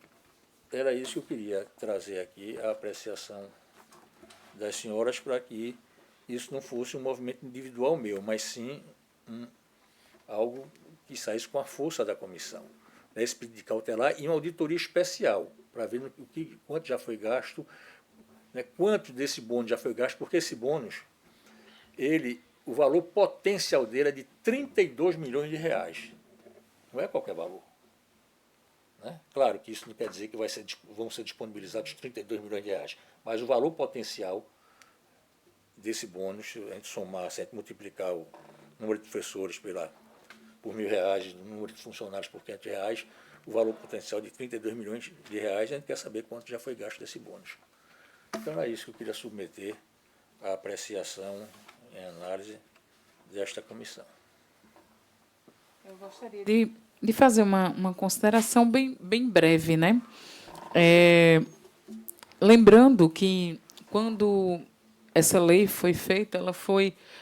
era isso que eu queria trazer aqui, a apreciação das senhoras, para que isso não fosse um movimento individual meu, mas sim algo que saísse com a força da comissão. Esse pedido de cautelar e uma auditoria especial, para ver quanto já foi gasto, né, quanto desse bônus já foi gasto, porque esse bônus, o valor potencial dele é de 32 milhões de reais. Não é qualquer valor. Né? Claro que isso não quer dizer que vão ser disponibilizados 32 milhões de reais, mas o valor potencial desse bônus, se a gente somar, se a gente multiplicar o número de professores por R$1.000, o número de funcionários por R$500, o valor potencial de 32 milhões de reais, a gente quer saber quanto já foi gasto desse bônus. Então é isso que eu queria submeter à apreciação e análise desta comissão. Eu gostaria de fazer uma consideração bem breve, né? Lembrando que quando essa lei foi feita,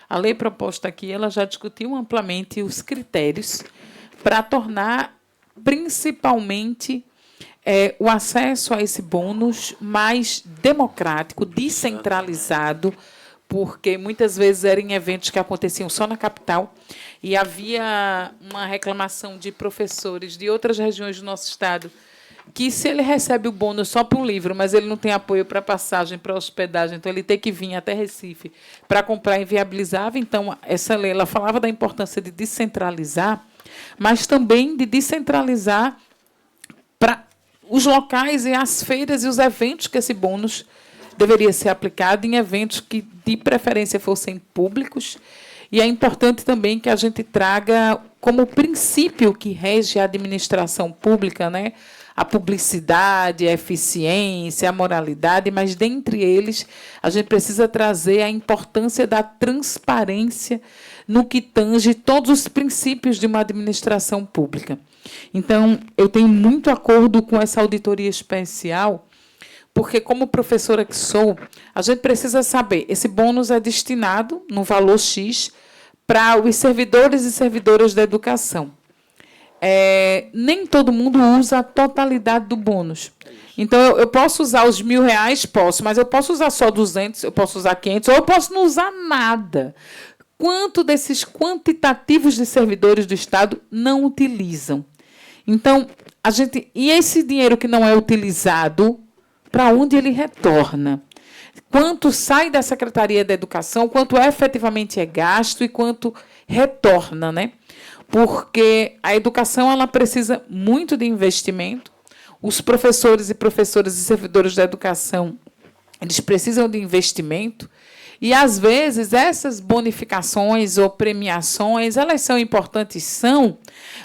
a lei proposta aqui, ela já discutiu amplamente os critérios para tornar, principalmente, o acesso a esse bônus mais democrático, descentralizado, porque muitas vezes eram eventos que aconteciam só na capital e havia uma reclamação de professores de outras regiões do nosso estado que, se ele recebe o bônus só para um livro, mas ele não tem apoio para passagem, para hospedagem, então ele tem que vir até Recife para comprar, inviabilizava. Então, essa lei ela falava da importância de descentralizar, mas também de descentralizar para os locais e as feiras e os eventos que esse bônus deveria ser aplicado, em eventos que, de preferência, fossem públicos. E é importante também que a gente traga como princípio que rege a administração pública, né, a publicidade, a eficiência, a moralidade, mas, dentre eles, a gente precisa trazer a importância da transparência no que tange todos os princípios de uma administração pública. Então, eu tenho muito acordo com essa auditoria especial, porque, como professora que sou, a gente precisa saber, esse bônus é destinado, no valor X, para os servidores e servidoras da educação. Nem todo mundo usa a totalidade do bônus. Então, eu posso usar os R$1.000, posso, mas eu posso usar só 200, eu posso usar 500, ou eu posso não usar nada. Quanto desses quantitativos de servidores do Estado não utilizam? Então, e esse dinheiro que não é utilizado, para onde ele retorna? Quanto sai da Secretaria da Educação, quanto efetivamente é gasto e quanto retorna, né? Porque a educação ela precisa muito de investimento. Os professores e professoras e servidores da educação, eles precisam de investimento. E, às vezes, essas bonificações ou premiações, elas são importantes,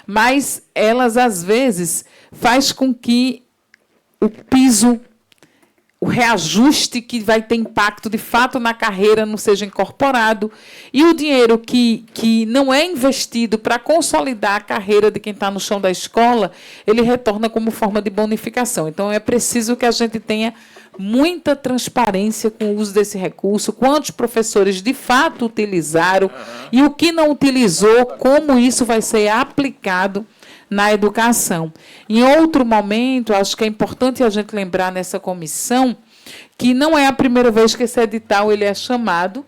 mas elas, às vezes, faz com que o piso, o reajuste que vai ter impacto, de fato, na carreira não seja incorporado, e o dinheiro que não é investido para consolidar a carreira de quem está no chão da escola, ele retorna como forma de bonificação. Então, é preciso que a gente tenha muita transparência com o uso desse recurso, quantos professores de fato utilizaram e o que não utilizou, como isso vai ser aplicado na educação. Em outro momento, acho que é importante a gente lembrar nessa comissão que não é a primeira vez que esse edital ele é chamado,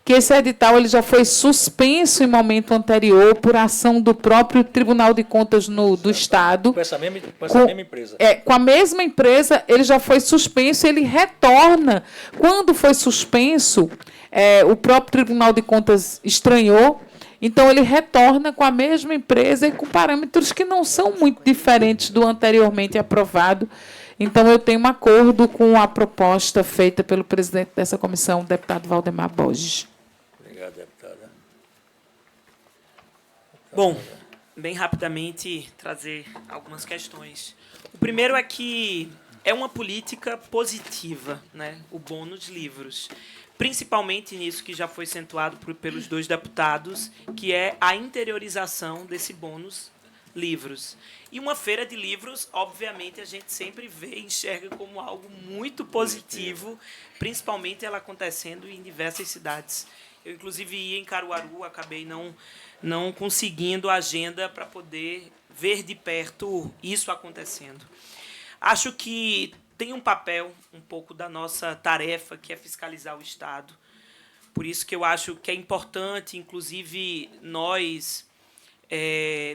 que esse edital ele já foi suspenso em momento anterior por ação do próprio Tribunal de Contas do Estado. Com essa mesma empresa. Com a mesma empresa, ele já foi suspenso, ele retorna. Quando foi suspenso, o próprio Tribunal de Contas estranhou, então ele retorna com a mesma empresa e com parâmetros que não são muito diferentes do anteriormente aprovado. Então, eu tenho um acordo com a proposta feita pelo presidente dessa comissão, o deputado Valdemar Borges. Obrigado, deputada. Bom, bem rapidamente trazer algumas questões. O primeiro é que é uma política positiva, né? O bônus livros. Principalmente nisso que já foi acentuado pelos dois deputados, que é a interiorização desse bônus livros. E uma feira de livros, obviamente, a gente sempre vê e enxerga como algo muito positivo, principalmente ela acontecendo em diversas cidades. Eu, inclusive, ia em Caruaru, acabei não conseguindo agenda para poder ver de perto isso acontecendo. Acho que tem um papel um pouco da nossa tarefa, que é fiscalizar o Estado. Por isso que eu acho que é importante, inclusive, nós,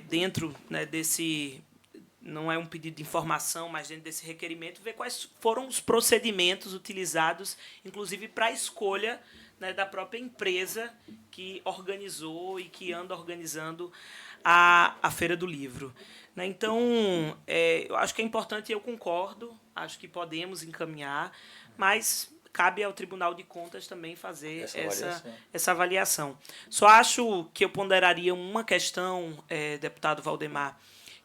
dentro, né, desse... Não é um pedido de informação, mas dentro desse requerimento, ver quais foram os procedimentos utilizados, inclusive para a escolha, né, da própria empresa que organizou e que anda organizando a Feira do Livro. Né? Então, eu acho que é importante, eu concordo, acho que podemos encaminhar, mas cabe ao Tribunal de Contas também fazer essa avaliação. Só acho que eu ponderaria uma questão, deputado Valdemar,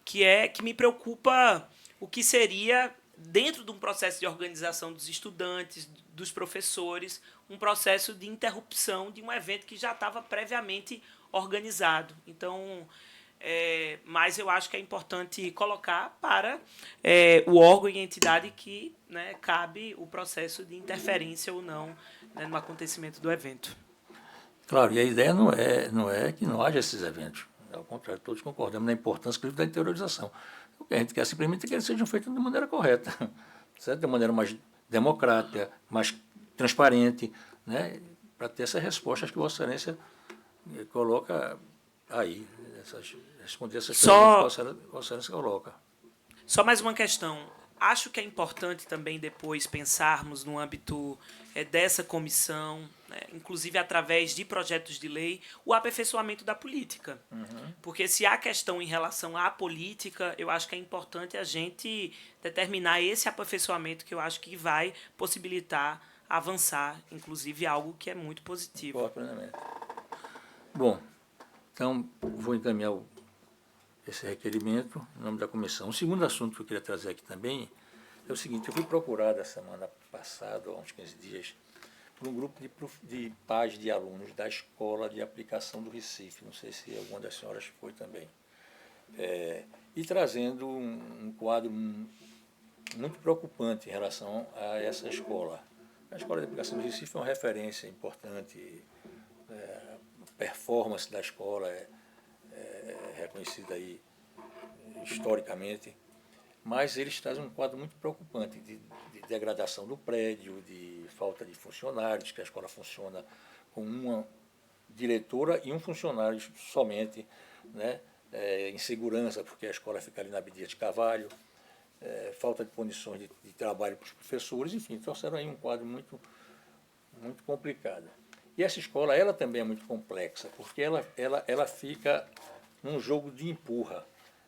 que me preocupa o que seria, dentro de um processo de organização dos estudantes, dos professores, um processo de interrupção de um evento que já estava previamente organizado. Então, mas eu acho que é importante colocar para o órgão e a entidade que, né, cabe o processo de interferência ou não, né, no acontecimento do evento. Claro, e a ideia não é que não haja esses eventos. Ao contrário, todos concordamos na importância da interiorização. O que a gente quer simplesmente é que eles sejam feitos de maneira correta, certo? De maneira mais democrática, mais transparente, né? Para ter essas respostas que Vossa Excelência coloca aí, responder essas perguntas que Vossa Excelência coloca. Só mais uma questão. Acho que é importante também depois pensarmos no âmbito dessa comissão, né, inclusive através de projetos de lei, o aperfeiçoamento da política. Uhum. Porque se há questão em relação à política, eu acho que é importante a gente determinar esse aperfeiçoamento, que eu acho que vai possibilitar avançar, inclusive algo que é muito positivo. Bom, então vou encaminhar esse requerimento em nome da comissão. O segundo assunto que eu queria trazer aqui também é o seguinte: eu fui procurado a semana passada, há uns 15 dias, por um grupo de pais de alunos da Escola de Aplicação do Recife, não sei se alguma das senhoras foi também, e trazendo um quadro muito preocupante em relação a essa escola. A Escola de Aplicação do Recife é uma referência importante, a performance da escola é reconhecida aí historicamente, mas eles trazem um quadro muito preocupante de degradação do prédio, de falta de funcionários, que a escola funciona com uma diretora e um funcionário somente, né, insegurança, porque a escola fica ali na Abdias de Carvalho, falta de condições de trabalho para os professores, enfim, trouxeram aí um quadro muito, muito complicado. E essa escola, ela também é muito complexa, porque ela fica num jogo de empurra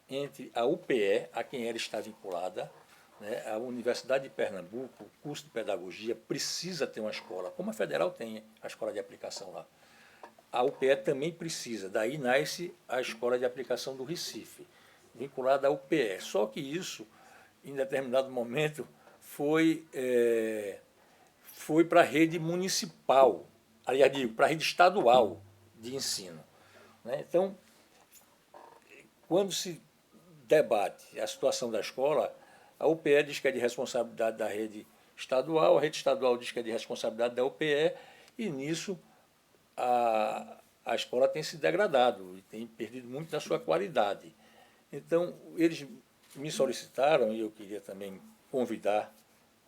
entre a UPE, a quem ela está vinculada, né, a Universidade de Pernambuco, o curso de pedagogia, precisa ter uma escola, como a Federal tem a escola de aplicação lá. A UPE também precisa, daí nasce a Escola de Aplicação do Recife, vinculada à UPE. Só que isso, em determinado momento, foi para a rede municipal, aliás, digo, para a rede estadual de ensino. Né? Então, quando se debate a situação da escola, a UPE diz que é de responsabilidade da rede estadual, a rede estadual diz que é de responsabilidade da UPE, e nisso a escola tem se degradado e tem perdido muito da sua qualidade. Então, eles me solicitaram, e eu queria também convidar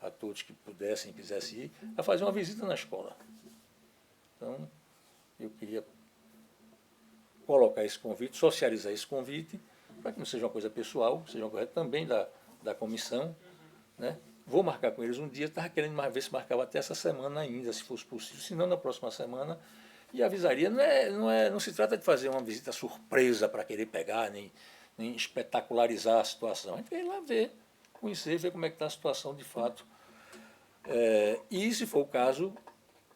a todos que pudessem e quisessem ir, a fazer uma visita na escola. Então, eu queria colocar esse convite, socializar esse convite, para que não seja uma coisa pessoal, seja uma coisa também da comissão. Né? Vou marcar com eles um dia, estava querendo ver se marcava até essa semana ainda, se fosse possível, se não na próxima semana, e avisaria. Não se trata de fazer uma visita surpresa para querer pegar, nem espetacularizar a situação. A gente quer ir lá ver, conhecer, ver como é que está a situação de fato. E, se for o caso,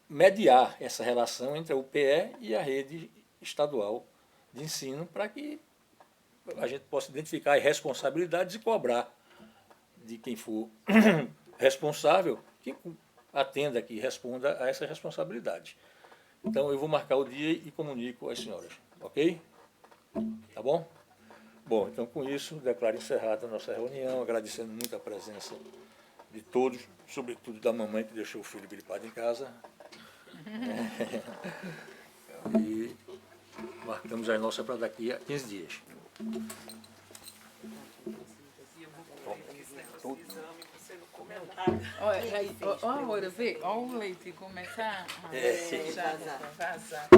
mediar essa relação entre a UPE e a rede estadual de ensino, para que a gente possa identificar as responsabilidades e cobrar de quem for responsável que atenda, que responda a essas responsabilidades. Então, eu vou marcar o dia e comunico às senhoras, ok? Tá bom? Bom, então com isso, declaro encerrada a nossa reunião, agradecendo muito a presença de todos, sobretudo da mamãe que deixou o filho gripado em casa. E marcamos a nossa para daqui a 15 dias. Olha, vê, olha o leite começar a Sim. vazar.